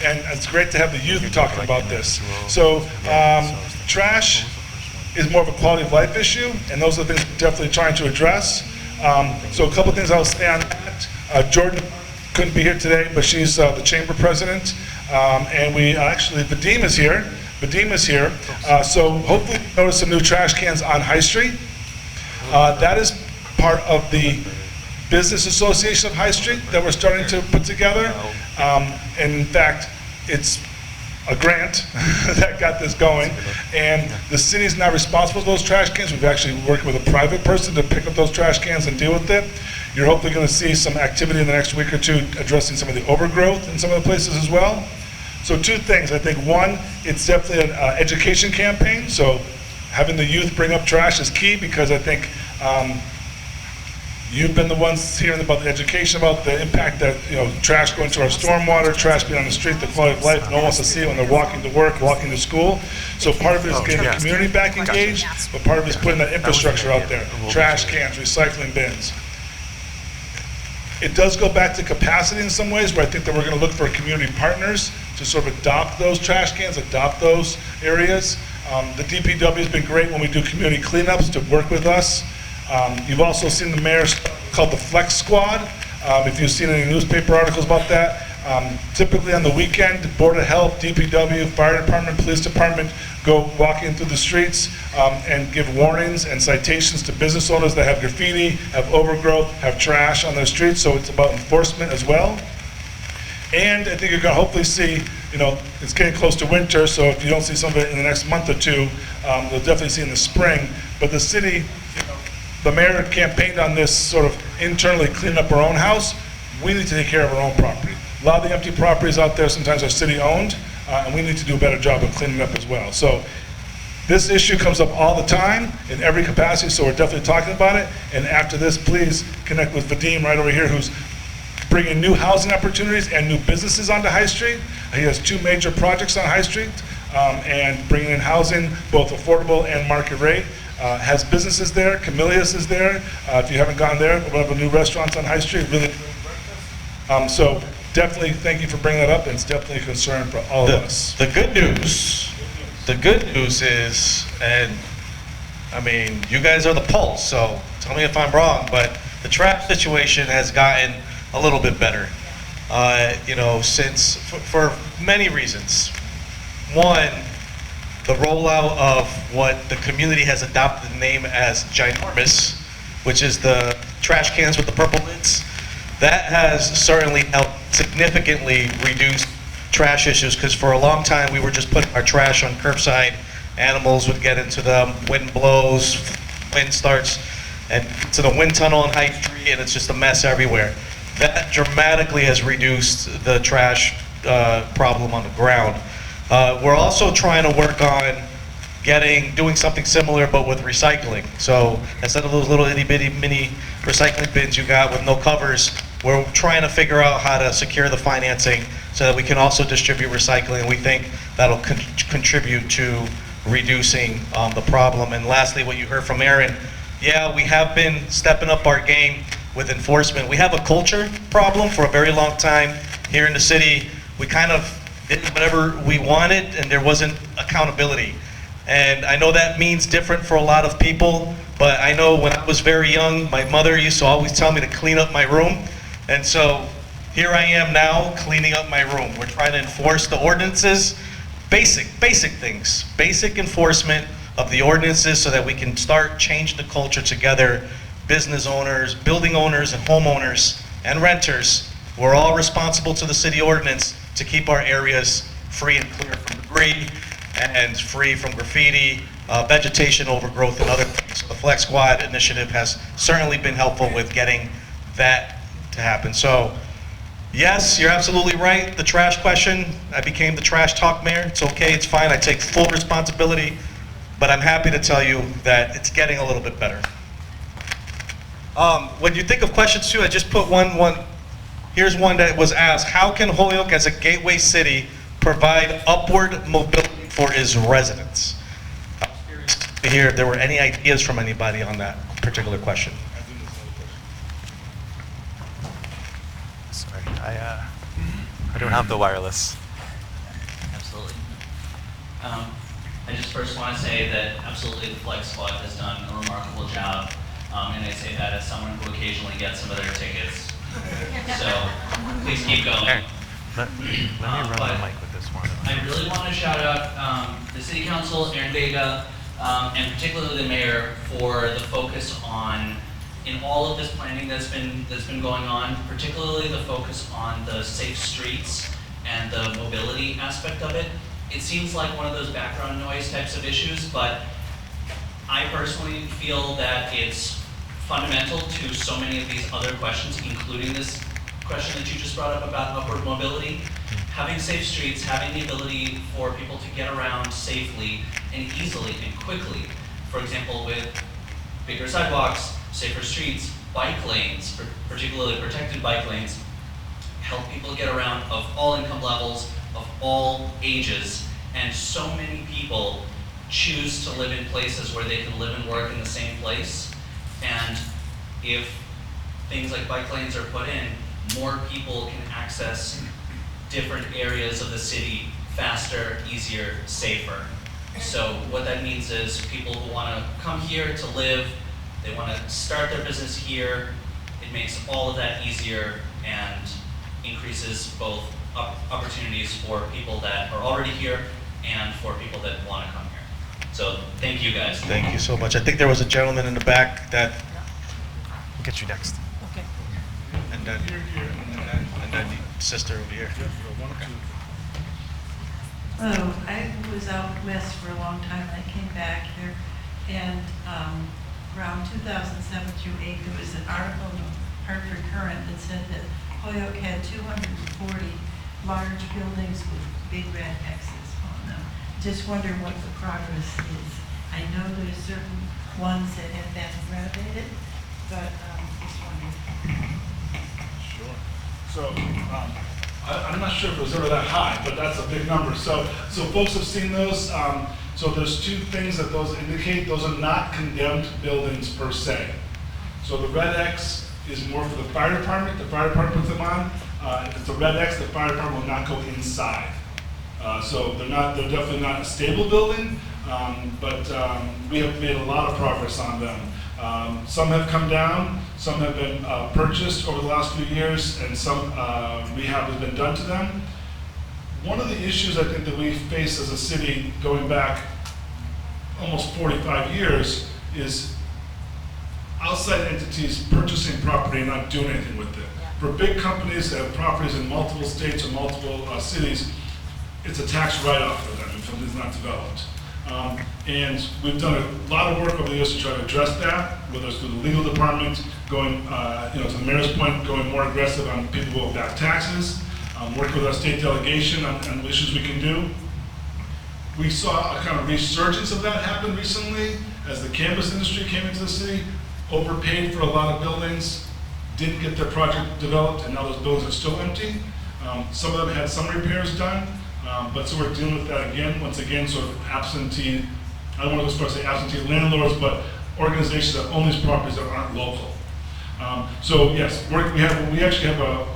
And it's great to have the youth talking about this. So trash is more of a quality of life issue, and those are the things we're definitely trying to address. So a couple things I'll say on that. Jordan couldn't be here today, but she's the chamber president. And we actually, Vadim is here. So hopefully you notice some new trash cans on High Street. That is part of the Business Association of High Street that we're starting to put together. And in fact, it's a grant that got this going. And the city's not responsible for those trash cans. We've actually worked with a private person to pick up those trash cans and deal with it. You're hopefully going to see some activity in the next week or two addressing some of the overgrowth in some of the places as well. So two things. I think one, it's definitely an education campaign. So having the youth bring up trash is key, because I think you've been the ones hearing about the education, about the impact that, trash going to our stormwater, trash being on the street, the quality of life. No one wants to see it when they're walking to work, walking to school. So part of it is getting the community back engaged, but part of it is putting that infrastructure out there. Trash cans, recycling bins. It does go back to capacity in some ways, where I think that we're going to look for community partners to sort of adopt those trash cans, adopt those areas. The DPW has been great when we do community cleanups to work with us. You've also seen the mayor's called the Flex Squad. If you've seen any newspaper articles about that, typically on the weekend, Board of Health, DPW, Fire Department, Police Department go walking through the streets and give warnings and citations to business owners that have graffiti, have overgrowth, have trash on their streets. So it's about enforcement as well. And I think you're going to hopefully see, it's getting close to winter, so if you don't see some of it in the next month or two, you'll definitely see in the spring. But the city, the mayor campaigned on this sort of internally cleaning up our own house. We need to take care of our own property. A lot of the empty properties out there sometimes are city owned, and we need to do a better job of cleaning up as well. So this issue comes up all the time in every capacity, so we're definitely talking about it. And after this, please connect with Vadim right over here, who's bringing new housing opportunities and new businesses onto High Street. He has 2 major projects on High Street, and bringing in housing, both affordable and market rate. Has businesses there. Camillus is there. If you haven't gone there, we'll have a new restaurant on High Street. Really, so definitely thank you for bringing that up. And it's definitely a concern for all of us. The good news is, and I mean, you guys are the pulse, so tell me if I'm wrong, but the trash situation has gotten a little bit better. Since for many reasons. One, the rollout of what the community has adopted the name as ginormous, which is the trash cans with the purple lids. That has certainly helped significantly reduce trash issues, because for a long time we were just putting our trash on curbside. Animals would get into them, wind blows, wind starts, and to the wind tunnel on High Street, and it's just a mess everywhere. That dramatically has reduced the trash problem on the ground. We're also trying to work on doing something similar but with recycling. So instead of those little itty bitty mini recycling bins you got with no covers, we're trying to figure out how to secure the financing so that we can also distribute recycling. We think that'll contribute to reducing the problem. And lastly, what you heard from Aaron, yeah, we have been stepping up our game with enforcement. We have a culture problem for a very long time here in the city. We kind of did whatever we wanted and there wasn't accountability. And I know that means different for a lot of people, but I know when I was very young, my mother used to always tell me to clean up my room. And so here I am now cleaning up my room. We're trying to enforce the ordinances, basic things, basic enforcement of the ordinances so that we can start change the culture together. Business owners, building owners, and homeowners, and renters, we're all responsible to the city ordinance to keep our areas free and clear from debris and free from graffiti, vegetation overgrowth, and other things. So the Flex Squad initiative has certainly been helpful with getting that to happen. So yes, you're absolutely right. The trash question, I became the trash talk mayor. It's okay, it's fine. I take full responsibility, but I'm happy to tell you that it's getting a little bit better. When you think of questions too, I just put one. Here's one that was asked: how can Holyoke as a gateway city provide upward mobility for its residents? I was curious to hear if there were any ideas from anybody on that particular question. Sorry, I don't have the wireless. Absolutely. I just first want to say that absolutely the Flex Squad has done a remarkable job, and I say that as someone who occasionally gets some of their tickets. So please keep going. Aaron, let me run the mic with this one. I really want to shout out the City Council, Aaron Vega, and particularly the Mayor for the focus on, in all of this planning that's been going on, particularly the focus on the safe streets and the mobility aspect of it. It seems like one of those background noise types of issues, but I personally feel that it's fundamental to so many of these other questions, including this question that you just brought up about upward mobility. Having safe streets, having the ability for people to get around safely and easily and quickly. For example, with bigger sidewalks, safer streets, bike lanes, particularly protected bike lanes, help people get around of all income levels, of all ages, and so many people choose to live in places where they can live and work in the same place. And if things like bike lanes are put in, more people can access different areas of the city faster, easier, safer. So what that means is people who want to come here to live, they want to start their business here, it makes all of that easier and increases both opportunities for people that are already here and for people that want to come here. So thank you guys. Thank you so much. I think there was a gentleman in the back that. We'll get you next. Okay. And then the sister over here. Oh, I was out west for a long time, and I came back here, and around 2007 through 8, there was an article in Hartford Current that said that Holyoke had 240 large buildings with big red X's on them. Just wonder what the progress is. I know there's certain ones that have been renovated, but just wondering. Sure. So, I'm not sure if it was ever that high, but that's a big number. So folks have seen those. So there's two things that those indicate. Those are not condemned buildings per se. So the red X is more for the fire department. The fire department puts them on. If it's a red X, the fire department will not go inside. So they're definitely not a stable building, but we have made a lot of progress on them. Some have come down, some have been purchased over the last few years, and some rehab has been done to them. one of the issues I think that we face as a city going back almost 45 years is outside entities purchasing property and not doing anything with it. For big companies that have properties in multiple states or multiple cities, it's a tax write-off for them if something's not developed. And we've done a lot of work over the years to try to address that, whether it's through the legal department, going, to the mayor's point, going more aggressive on people who owe back taxes, working with our state delegation on issues we can do. We saw a kind of resurgence of that happen recently as the cannabis industry came into the city, overpaid for a lot of buildings, didn't get their project developed, and now those buildings are still empty. Some of them had some repairs done, but so we're dealing with that again, once again, sort of absentee, I don't want to go as far as say absentee landlords, but organizations that own these properties that aren't local. So yes, we actually have a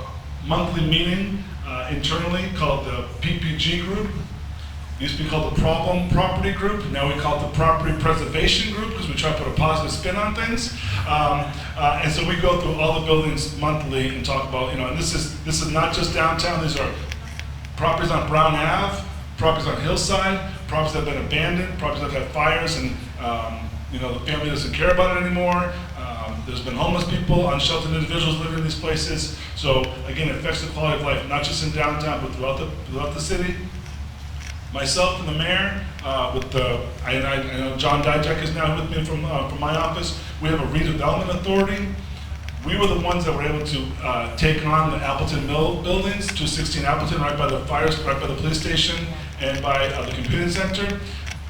monthly meeting internally called the PPG group. It used to be called the Problem Property Group. Now we call it the Property Preservation Group because we try to put a positive spin on things. And so we go through all the buildings monthly and talk about, and this is not just downtown. These are properties on Brown Ave, properties on Hillside, properties that have been abandoned, properties that have had fires and the family doesn't care about it anymore. There's been homeless people, unsheltered individuals living in these places. So again, it affects the quality of life, not just in downtown, but throughout the city. Myself and the mayor, I know John Dijak is now with me from my office. We have a redevelopment authority. We were the ones that were able to take on the Appleton Mill buildings, 216 Appleton, right by the right by the police station, and by the computing center.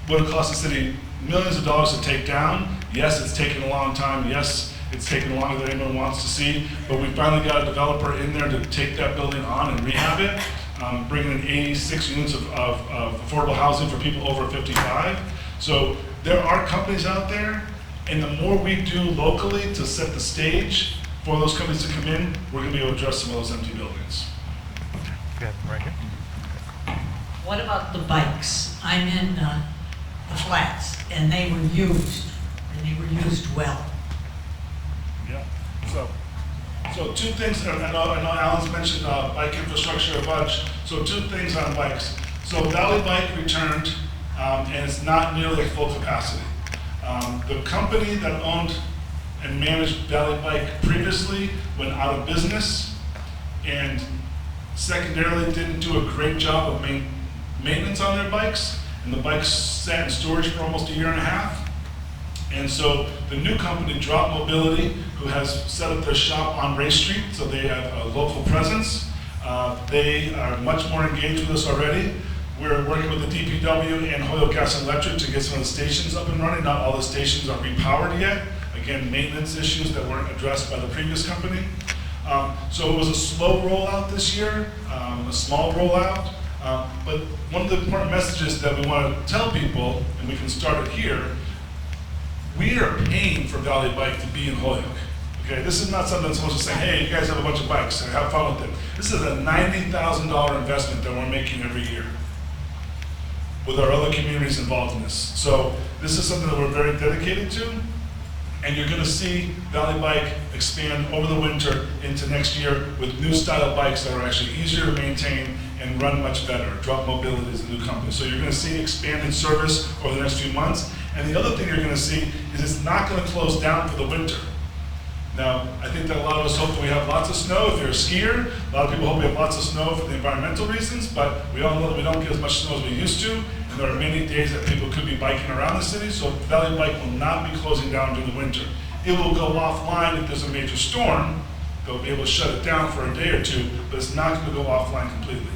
Would have cost the city millions of dollars to take down. Yes, it's taken a long time. Yes, it's taken longer than anyone wants to see, but we finally got a developer in there to take that building on and rehab it. Bringing in 86 units of affordable housing for people over 55. So there are companies out there, and the more we do locally to set the stage for those companies to come in, we're going to be able to address some of those empty buildings. Yeah, right here. What about the bikes? I'm in the flats, and they were used well. Yeah. So two things, I know Alan's mentioned bike infrastructure a bunch. So two things on bikes. So Valley Bike returned, and it's not nearly at full capacity. The company that owned and managed Valley Bike previously went out of business, and secondarily didn't do a great job of maintenance on their bikes, and the bikes sat in storage for almost a year and a half. And so the new company, Drop Mobility, who has set up their shop on Ray Street, so they have a local presence. They are much more engaged with us already. We're working with the DPW and Holyoke Gas and Electric to get some of the stations up and running. Not all the stations are repowered yet. Again, maintenance issues that weren't addressed by the previous company. So it was a slow rollout this year, a small rollout. But one of the important messages that we want to tell people, and we can start it here, we are paying for Valley Bike to be in Holyoke. Okay, this is not something that's supposed to say, hey, you guys have a bunch of bikes and have fun with it. This is a $90,000 investment that we're making every year with our other communities involved in this. So this is something that we're very dedicated to, and you're going to see Valley Bike expand over the winter into next year with new style bikes that are actually easier to maintain and run much better. Drop Mobility is a new company. So you're going to see expanded service over the next few months. And the other thing you're going to see is it's not going to close down for the winter. Now, I think that a lot of us hope that we have lots of snow if you're a skier. A lot of people hope we have lots of snow for the environmental reasons, but we all know that we don't get as much snow as we used to, and there are many days that people could be biking around the city, so Valley Bike will not be closing down during the winter. It will go offline if there's a major storm. They'll be able to shut it down for a day or two, but it's not going to go offline completely.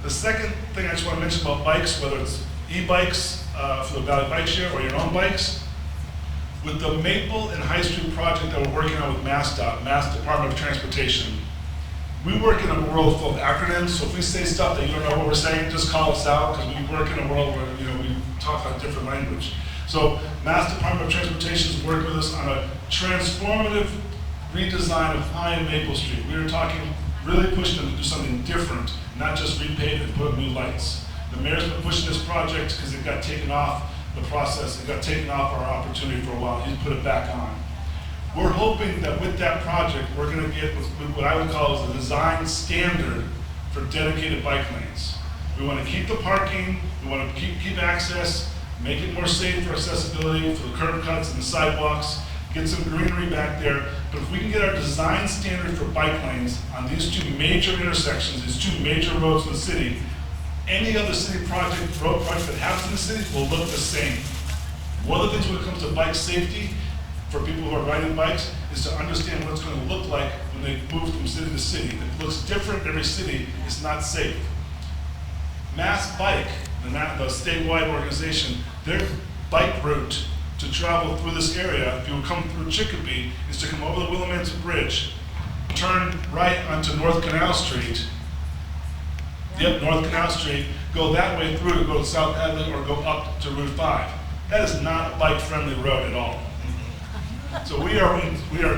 The second thing I just want to mention about bikes, whether it's e-bikes for the Valley Bike Share or your own bikes, with the Maple and High Street project that we're working on with MassDOT, Mass Department of Transportation, we work in a world full of acronyms, so if we say stuff that you don't know what we're saying, just call us out, because we work in a world where we talk a different language. So Mass Department of Transportation is working with us on a transformative redesign of High and Maple Street. We were talking, really pushing them to do something different, not just repave and put up new lights. The mayor's been pushing this project because it got taken off the process, it got taken off our opportunity for a while. He's put it back on. We're hoping that with that project, we're going to get what I would call is a design standard for dedicated bike lanes. We want to keep the parking, we want to keep access, make it more safe for accessibility, for the curb cuts and the sidewalks, get some greenery back there. But if we can get our design standard for bike lanes on these two major intersections, these two major roads in the city, any other city road project that happens in the city will look the same. One of the things when it comes to bike safety for people who are riding bikes is to understand what it's going to look like when they move from city to city. If it looks different in every city, it's not safe. Mass Bike, the statewide organization, their bike route to travel through this area, if you come through Chicopee, is to come over the Willamette Bridge, turn right onto North Canal Street. Yep, North Canal Street, go that way through to go to South Hadley or go up to Route 5. That is not a bike-friendly road at all. So we are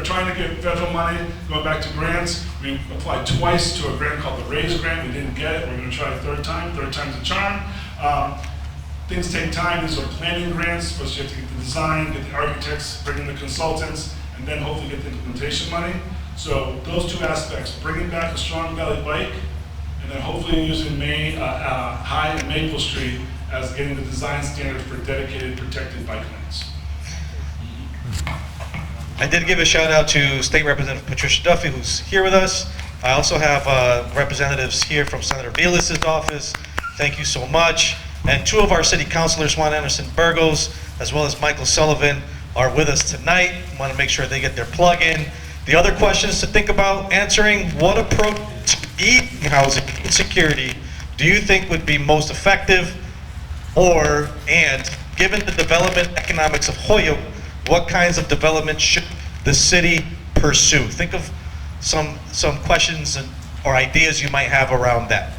trying to get federal money, going back to grants. We applied twice to a grant called the RAISE grant. We didn't get it. We're going to try a third time. Third time's a charm. Things take time. These are planning grants. First you have to get the design, get the architects, bring in the consultants, and then hopefully get the implementation money. So those two aspects, bringing back a Strong Valley bike, and then hopefully using High and Maple Street as getting the design standard for dedicated protected bike lanes. I did give a shout out to State Representative Patricia Duffy, who's here with us. I also have representatives here from Senator Velas's office. Thank you so much. And two of our city councilors, Juan Anderson Burgos, as well as Michael Sullivan, are with us tonight. Want to make sure they get their plug in. The other questions to think about answering: what approach to housing insecurity do you think would be most effective? And given the development economics of Holyoke, what kinds of development should the city pursue? Think of some questions or ideas you might have around that.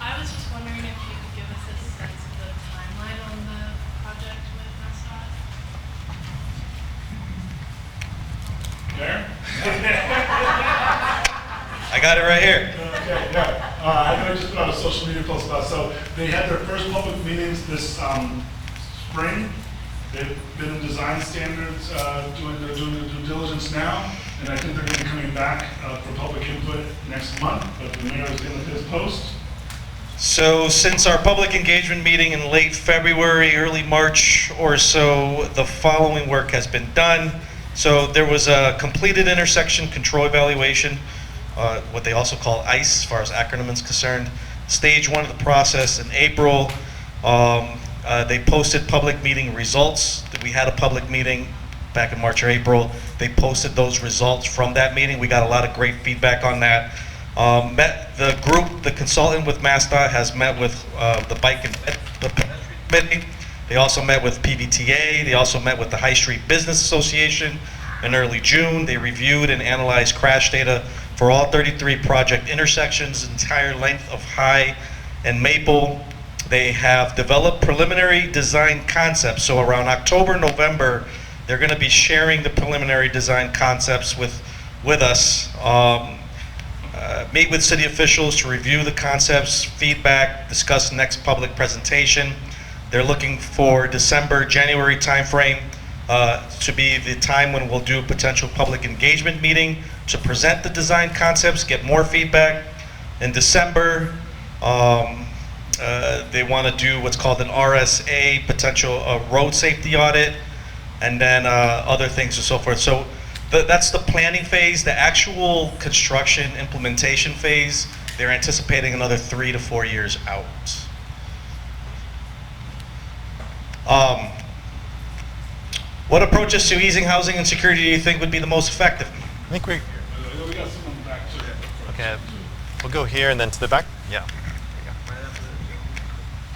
I was just wondering if you could give us a sense of the timeline on the project with MassDOT. There? I got it right here. Okay, yeah. I know I just put out a social media post about it. So they had their first public meetings this spring. They've been in design standards, they're doing the due diligence now, and I think they're going to be coming back for public input next month, but the mayor is going to his post. So since our public engagement meeting in late February, early March or so, the following work has been done. So there was a completed intersection control evaluation, what they also call ICE, as far as acronym is concerned. Stage 1 of the process in April. They posted public meeting results. We had a public meeting back in March or April. They posted those results from that meeting. We got a lot of great feedback on that. The consultant with MassDOT has met with the bike and the committee. They also met with PVTA. They also met with the High Street Business Association in early June. They reviewed and analyzed crash data for all 33 project intersections, entire length of High and Maple. They have developed preliminary design concepts. So around October, November, they're going to be sharing the preliminary design concepts with us. Meet with city officials to review the concepts, feedback, discuss next public presentation. They're looking for December, January timeframe to be the time when we'll do a potential public engagement meeting to present the design concepts, get more feedback. In December, they want to do what's called an RSA, potential road safety audit, and then other things and so forth. So that's the planning phase. The actual construction implementation phase, they're anticipating another 3 to 4 years out. What approaches to easing housing insecurity do you think would be the most effective? I think We got someone back too. okay. We'll go here and then to the back. Yeah.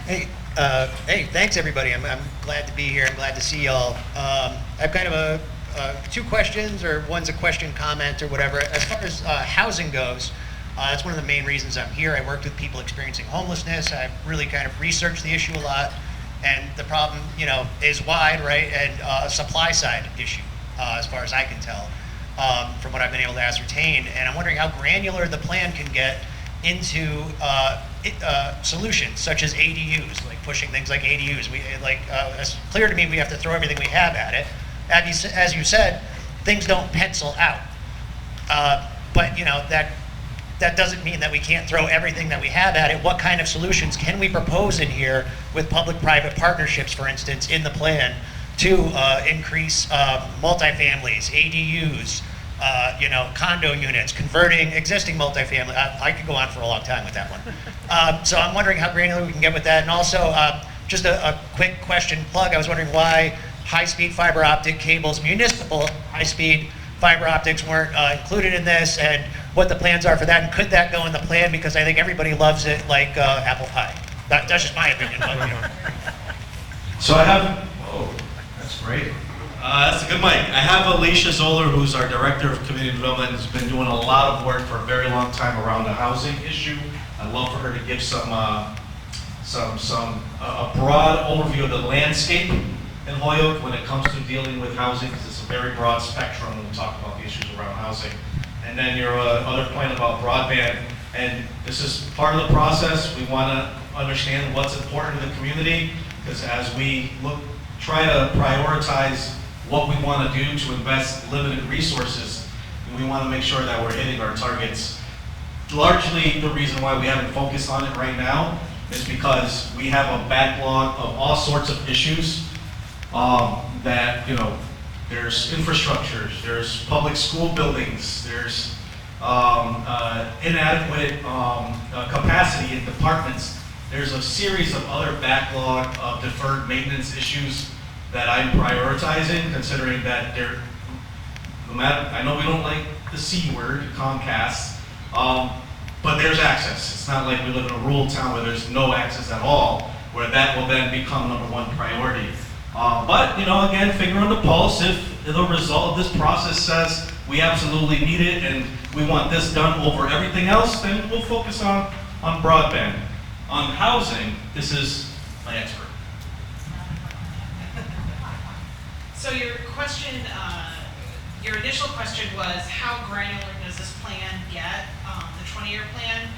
Hey, thanks everybody. I'm glad to be here. I'm glad to see y'all. I've kind of two questions, or one's a question, comment, or whatever. As far as housing goes, that's one of the main reasons I'm here. I worked with people experiencing homelessness. I've really kind of researched the issue a lot, and the problem, is wide, right? And a supply side issue, as far as I can tell, from what I've been able to ascertain. And I'm wondering how granular the plan can get into solutions such as ADUs, like pushing things like ADUs. It's clear to me we have to throw everything we have at it. As you said, things don't pencil out. But that that doesn't mean that we can't throw everything that we have at it. What kind of solutions can we propose in here with public-private partnerships, for instance, in the plan to increase multifamilies, ADUs, condo units, converting existing multifamily. I could go on for a long time with that one. So I'm wondering how granular we can get with that. And also, just a quick question plug. I was wondering why high-speed fiber optic cables, municipal high-speed fiber optics weren't included in this, and what the plans are for that, and could that go in the plan, because I think everybody loves it like apple pie. That's just my opinion. So I have, oh, that's great. That's a good mic. I have Alicia Zoller, who's our Director of Community Development, has been doing a lot of work for a very long time around the housing issue. I'd love for her to give a broad overview of the landscape in Holyoke when it comes to dealing with housing, because it's a very broad spectrum when we talk about the issues around housing. And then your other point about broadband, and this is part of the process. We want to understand what's important to the community, because as we try to prioritize what we want to do to invest limited resources, we want to make sure that we're hitting our targets. Largely, the reason why we haven't focused on it right now is because we have a backlog of all sorts of issues that, there's infrastructures, there's public school buildings, there's inadequate capacity in departments. There's a series of other backlog of deferred maintenance issues that I'm prioritizing, considering that I know we don't like the C word, Comcast, but there's access. It's not like we live in a rural town where there's no access at all, where that will then become #1 priority. But, again, finger on the pulse. If the result of this process says we absolutely need it and we want this done over everything else, then we'll focus on broadband. On housing, this is my expert. So your question, your initial question was how granular does this plan get, the 20-year plan?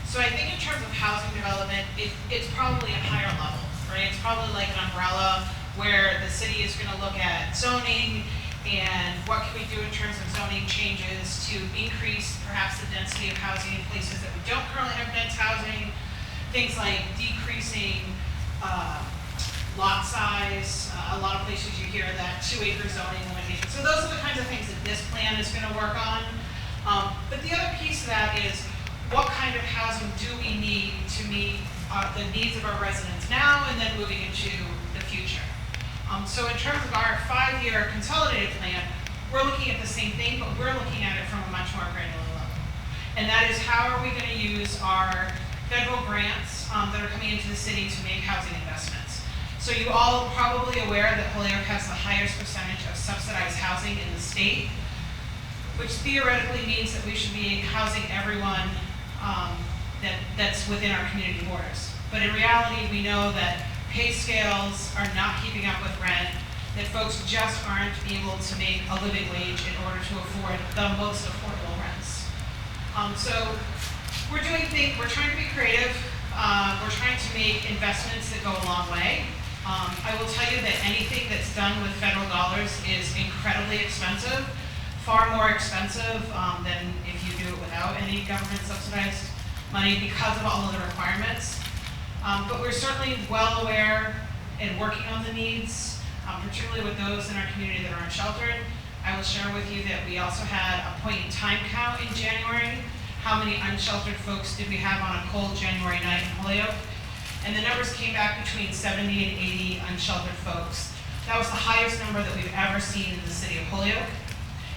So I think in terms of housing development, it's probably a higher level, right? It's probably like an umbrella where the city is going to look at zoning and what can we do in terms of zoning changes to increase perhaps the density of housing in places that we don't currently have dense housing, things like decreasing lot size. A lot of places you hear that 2-acre zoning limitation. So those are the kinds of things that this plan is going to work on. But the other piece of that is what kind of housing do we need to meet the needs of our residents now and then moving into the future. So in terms of our 5-year consolidated plan, we're looking at the same thing, but we're looking at it from a much more granular level. And that is how are we going to use our federal grants that are coming into the city to make housing investments. So you all are probably aware that Holyoke has the highest percentage of subsidized housing in the state, which theoretically means that we should be housing everyone that's within our community borders. But in reality, we know that pay scales are not keeping up with rent, that folks just aren't able to make a living wage in order to afford the most affordable rents. So we're trying to be creative. We're trying to make investments that go a long way. I will tell you that anything that's done with federal dollars is incredibly expensive, far more expensive than if you do it without any government subsidized money because of all of the requirements. But we're certainly well aware and working on the needs, particularly with those in our community that are unsheltered. I will share with you that we also had a point in time count in January. How many unsheltered folks did we have on a cold January night in Holyoke? And the numbers came back between 70 and 80 unsheltered folks. That was the highest number that we've ever seen in the city of Holyoke.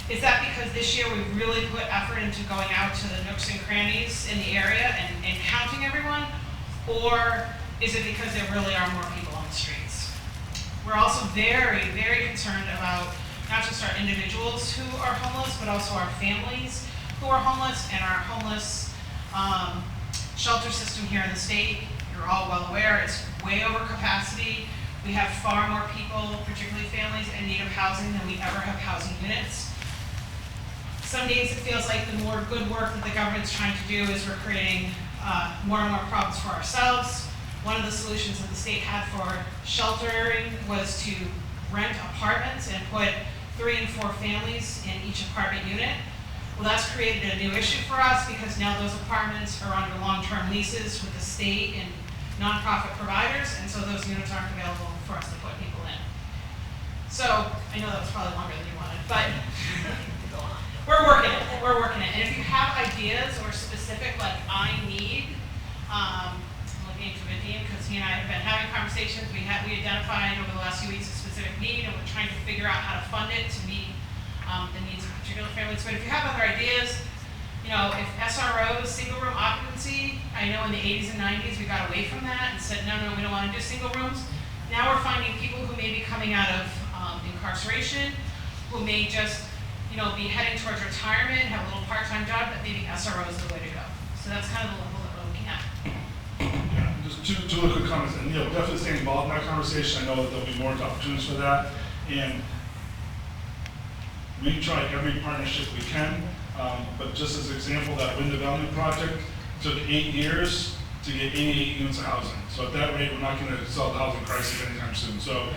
Is that because this year we really put effort into going out to the nooks and crannies in the area and counting everyone? Or is it because there really are more people on the streets? We're also very, very concerned about not just our individuals who are homeless, but also our families who are homeless and our homeless shelter system here in the state. You're all well aware, it's way over capacity. We have far more people, particularly families, in need of housing than we ever have housing units. Some days it feels like the more good work that the government's trying to do is we're creating more and more problems for ourselves. One of the solutions that the state had for sheltering was to rent apartments and put 3 and 4 families in each apartment unit. Well, that's created a new issue for us because now those apartments are under long-term leases with the state and nonprofit providers, and so those units aren't available for us to put people in. So, I know that was probably longer than you wanted, but we're working it. And if you have ideas or specific, like I need, I'm looking to Dean because he and I have been having conversations. We identified over the last few weeks a specific need, and we're trying to figure out how to fund it to meet the needs of particular families. But if you have other ideas, you know, if SROs, single room occupancy, I know in the 80s and 90s we got away from that and said, no, we don't want to do single rooms. Now we're finding people who may be coming out of incarceration, who may just, you know, be heading towards retirement, have a little part-time job, but maybe SRO is the way to go. So that's kind of the level that we're looking at. Yeah, just two little quick comments, and definitely stay involved in that conversation. I know that there'll be more opportunities for that, and we try every partnership we can, but just as an example, that wind development project took 8 years to get 88 units of housing. So at that rate, we're not going to solve the housing crisis anytime soon. So,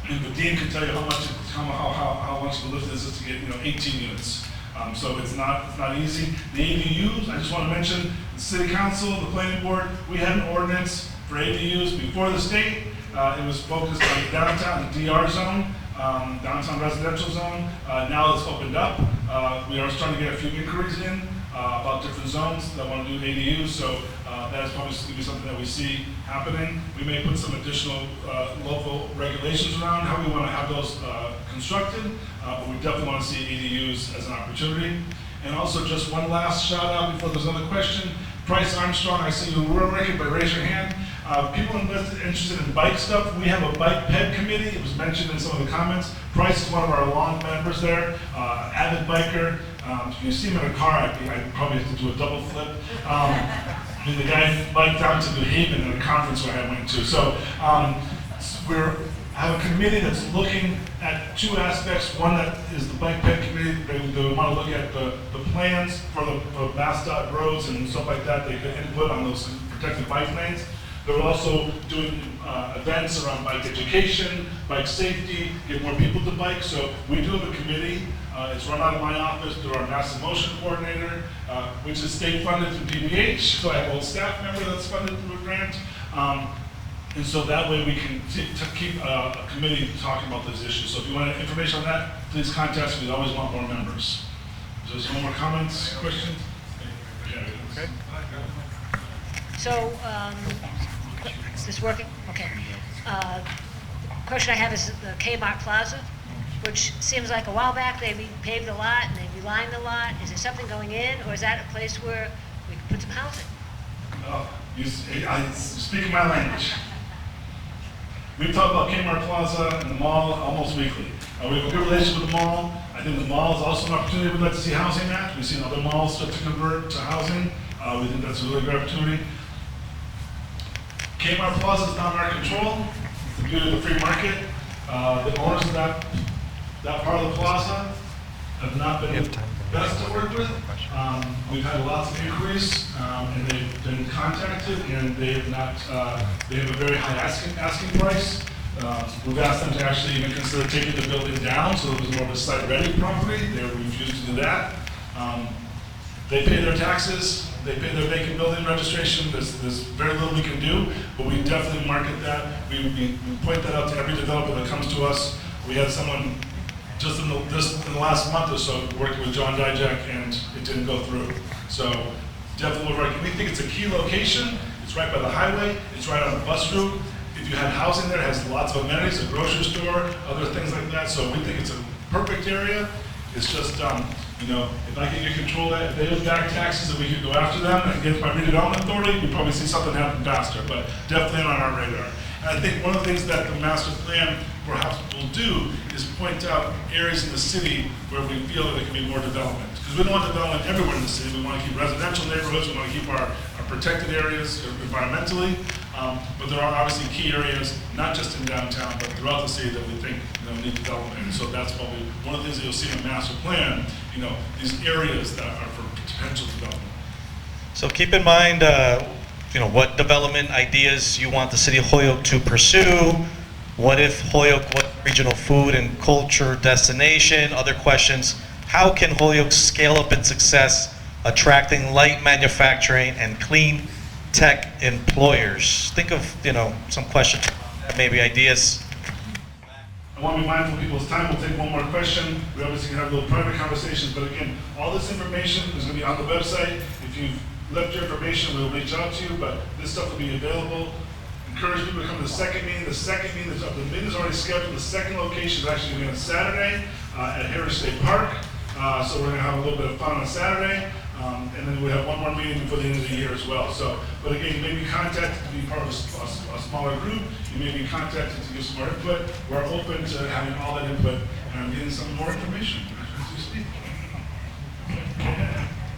and the dean can tell you how much the lift is to get 18 units. So it's not easy. The ADUs, I just want to mention, the city council, the planning board, we had an ordinance for ADUs before the state. It was focused on the downtown, the DR zone. Downtown residential zone. Now it's opened up. We are starting to get a few inquiries in about different zones that want to do ADUs, so that is probably going to be something that we see happening. We may put some additional local regulations around how we want to have those constructed, but we definitely want to see ADUs as an opportunity. And also just one last shout out before there's another question. Price Armstrong, I see you were working, but raise your hand. People interested in bike stuff, we have a bike ped committee. It was mentioned in some of the comments. Price is one of our long members there, avid biker. If you see him in a car, I probably have to do a double flip. I mean, the guy biked down to New Haven at a conference where I went to. So we have a committee that's looking at two aspects. One that is the bike ped committee. They want to look at the plans for the MassDOT roads and stuff like that. They could input on those protected bike lanes. They're also doing events around bike education, bike safety, get more people to bike. So we do have a committee. It's run out of my office through our massive motion coordinator, which is state funded through DBH. So I have a whole staff member that's funded through a grant. And so that way we can keep a committee talking about those issues. So if you want information on that, please contact us. We always want more members. So there's no more comments, questions? Okay. So, is this working? Okay. The question I have is the Kmart Plaza, which seems like a while back they paved a lot and they relined the lot. Is there something going in, or is that a place where we can put some housing? I speak my language. We talk about Kmart Plaza and the mall almost weekly. We have a good relationship with the mall. I think the mall is also an opportunity we'd like to see housing at. We've seen other malls start to convert to housing. We think that's a really great opportunity. Kmart Plaza is not in our control. It's the beauty of the free market. The owners of that part of the plaza have not been the best to work with. We've had lots of inquiries, and they've been contacted, and they have not. They have a very high asking price. We've asked them to actually even consider taking the building down, so it was more of a site-ready property. They refused to do that. They pay their taxes. They pay their vacant building registration. There's very little we can do, but we definitely market that. We point that out to every developer that comes to us. We had someone just in the last month or so working with John Dijak, and it didn't go through. So definitely we think it's a key location. It's right by the highway. It's right on the bus route. If you had housing there, it has lots of amenities, a grocery store, other things like that. So we think it's a perfect area. It's just, if I can get control of that, if they have back taxes and we could go after them and get my redevelopment authority, we'd probably see something happen faster, but definitely on our radar. And I think one of the things that the master plan perhaps will do is point out areas in the city where we feel that there can be more development. Because we don't want development everywhere in the city. We want to keep residential neighborhoods, we want to keep our protected areas environmentally, but there are obviously key areas, not just in downtown, but throughout the city that we think need development. And so that's probably one of the things that you'll see in the master plan, these areas that are for potential development. So keep in mind, what development ideas you want the city of Holyoke to pursue. What if Holyoke was a regional food and culture destination? Other questions. how can Holyoke scale up its success attracting light manufacturing and clean tech employers? Think of, some questions, maybe ideas. I want to be mindful of people's time. We'll take one more question. We obviously can have little private conversations, but again, all this information is going to be on the website. If you've left your information, we'll reach out to you, but this stuff will be available. Encourage people to come to the second meeting. The second meeting is up. The meeting is already scheduled. The second location is actually going to be on Saturday at Heritage State Park. So we're going to have a little bit of fun on Saturday. And then we have one more meeting before the end of the year as well. So, but again, you may be contacted to be part of a smaller group. You may be contacted to give some more input. We're open to having all that input and getting some more information as we speak.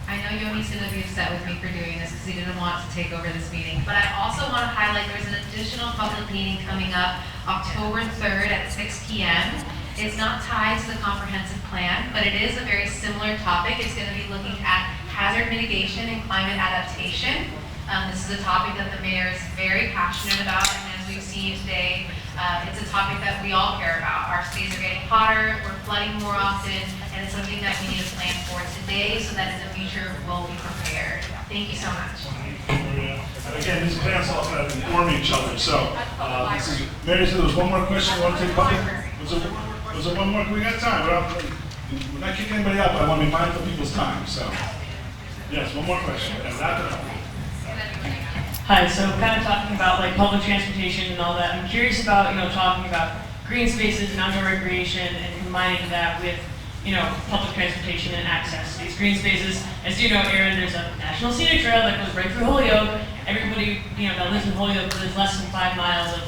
I know Yoni's going to be upset with me for doing this because he didn't want to take over this meeting, but I also want to highlight there's an additional public meeting coming up October 3rd at 6 p.m. It's not tied to the comprehensive plan, but it is a very similar topic. It's going to be looking at hazard mitigation and climate adaptation. This is a topic that the mayor is very passionate about, and as we've seen today, it's a topic that we all care about. Our cities are getting hotter, we're flooding more often, and it's something that we need to plan for today so that in the future we'll be prepared. Thank you so much. And again, these plans all kind of inform each other. So, Mary said there was one more question. You want to take public? Was there one more? We got time. We're not kicking anybody out, but I want to be mindful of people's time. So, yes, one more question. And wrap it up. Hi, so kind of talking about like public transportation and all that. I'm curious about, talking about green spaces and outdoor recreation and combining that with, public transportation and access to these green spaces. As you know, Aaron, there's a national scenic trail that goes right through Holyoke. Everybody, that lives in Holyoke lives less than 5 miles of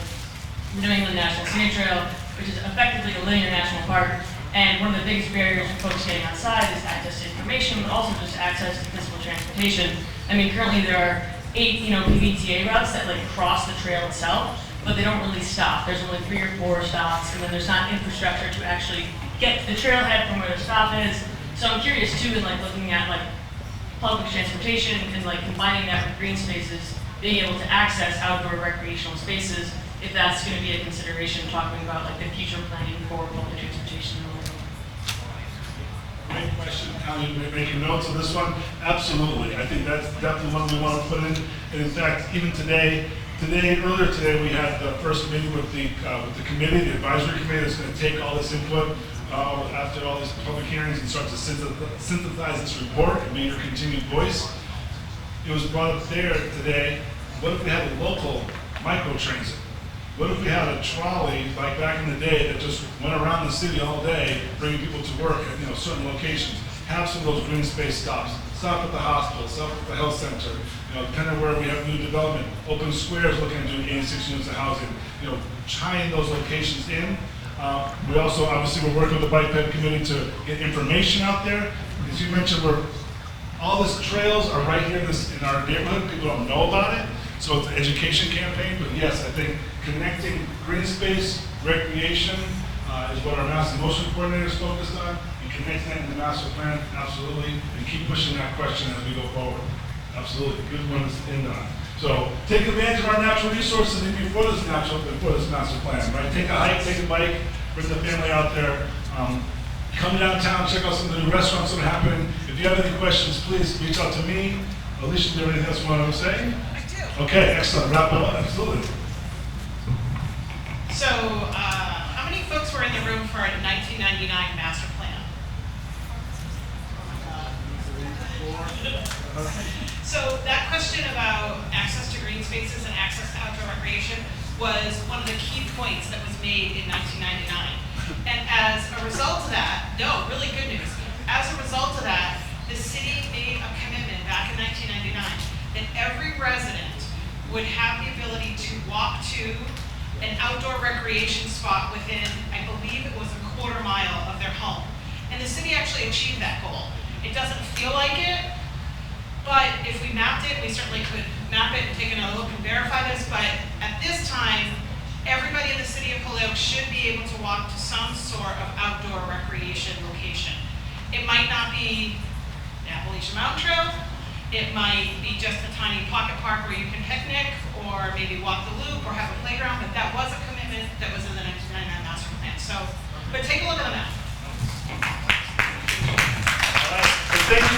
the New England National Scenic Trail, which is effectively a linear national park. And one of the biggest barriers for folks getting outside is access to information, but also just access to physical transportation. I mean, currently there are 8, PVTA routes that cross the trail itself, but they don't really stop. There's only 3 or 4 stops, and then there's not infrastructure to actually get to the trailhead from where the stop is. So I'm curious too, in looking at public transportation and combining that with green spaces, being able to access outdoor recreational spaces, if that's going to be a consideration, talking about the future planning for public transportation. Great question. Alan, you're making notes on this one? Absolutely. I think that's definitely one we want to put in. And in fact, even earlier today, we had the first meeting with the committee, the advisory committee that's going to take all this input after all these public hearings and start to synthesize this report and be your continued voice. It was brought up there today, what if we had a local microtransit? What if we had a trolley like back in the day that just went around the city all day, bringing people to work at certain locations? Have some of those green space stops. Stop at the hospital, stop at the health center. Depending on where we have new development, open squares looking at doing 86 units of housing. Tying those locations in. We also obviously we're working with the Bike Ped Committee to get information out there. As you mentioned, all these trails are right here in our neighborhood. People don't know about it. So it's an education campaign, but yes, I think connecting green space, recreation is what our master motion coordinator is focused on, and connecting that in the master plan, absolutely, and keep pushing that question as we go forward. Absolutely, good one to end on. So take advantage of our natural resources even before this master plan, right? Take a hike, take a bike, bring the family out there. Come downtown, check out some of the new restaurants that are happening. If you have any questions, please reach out to me. Alicia, do you have anything else you want to say? Okay, excellent. Wrap it up. Absolutely. So, how many folks were in the room for a 1999 master plan? So, that question about access to green spaces and access to outdoor recreation was one of the key points that was made in 1999. And as a result of that, really good news. As a result of that, the city made a commitment back in 1999 that every resident would have the ability to walk to an outdoor recreation spot within, I believe it was a quarter mile of their home. And the city actually achieved that goal. It doesn't feel like it, but if we mapped it, we certainly could map it and take another look and verify this, but at this time, everybody in the city of Holyoke should be able to walk to some sort of outdoor recreation location. It might not be the Appalachian Mountain Trail. It might be just a tiny pocket park where you can picnic or maybe walk the loop or have a playground, but that was a commitment that was in the 1999 master plan. So, but take a look at the map.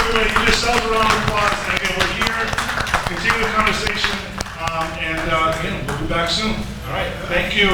everybody. Give yourselves a round of applause. And again, we're here, continue the conversation, and again, we'll be back soon. All right, thank you.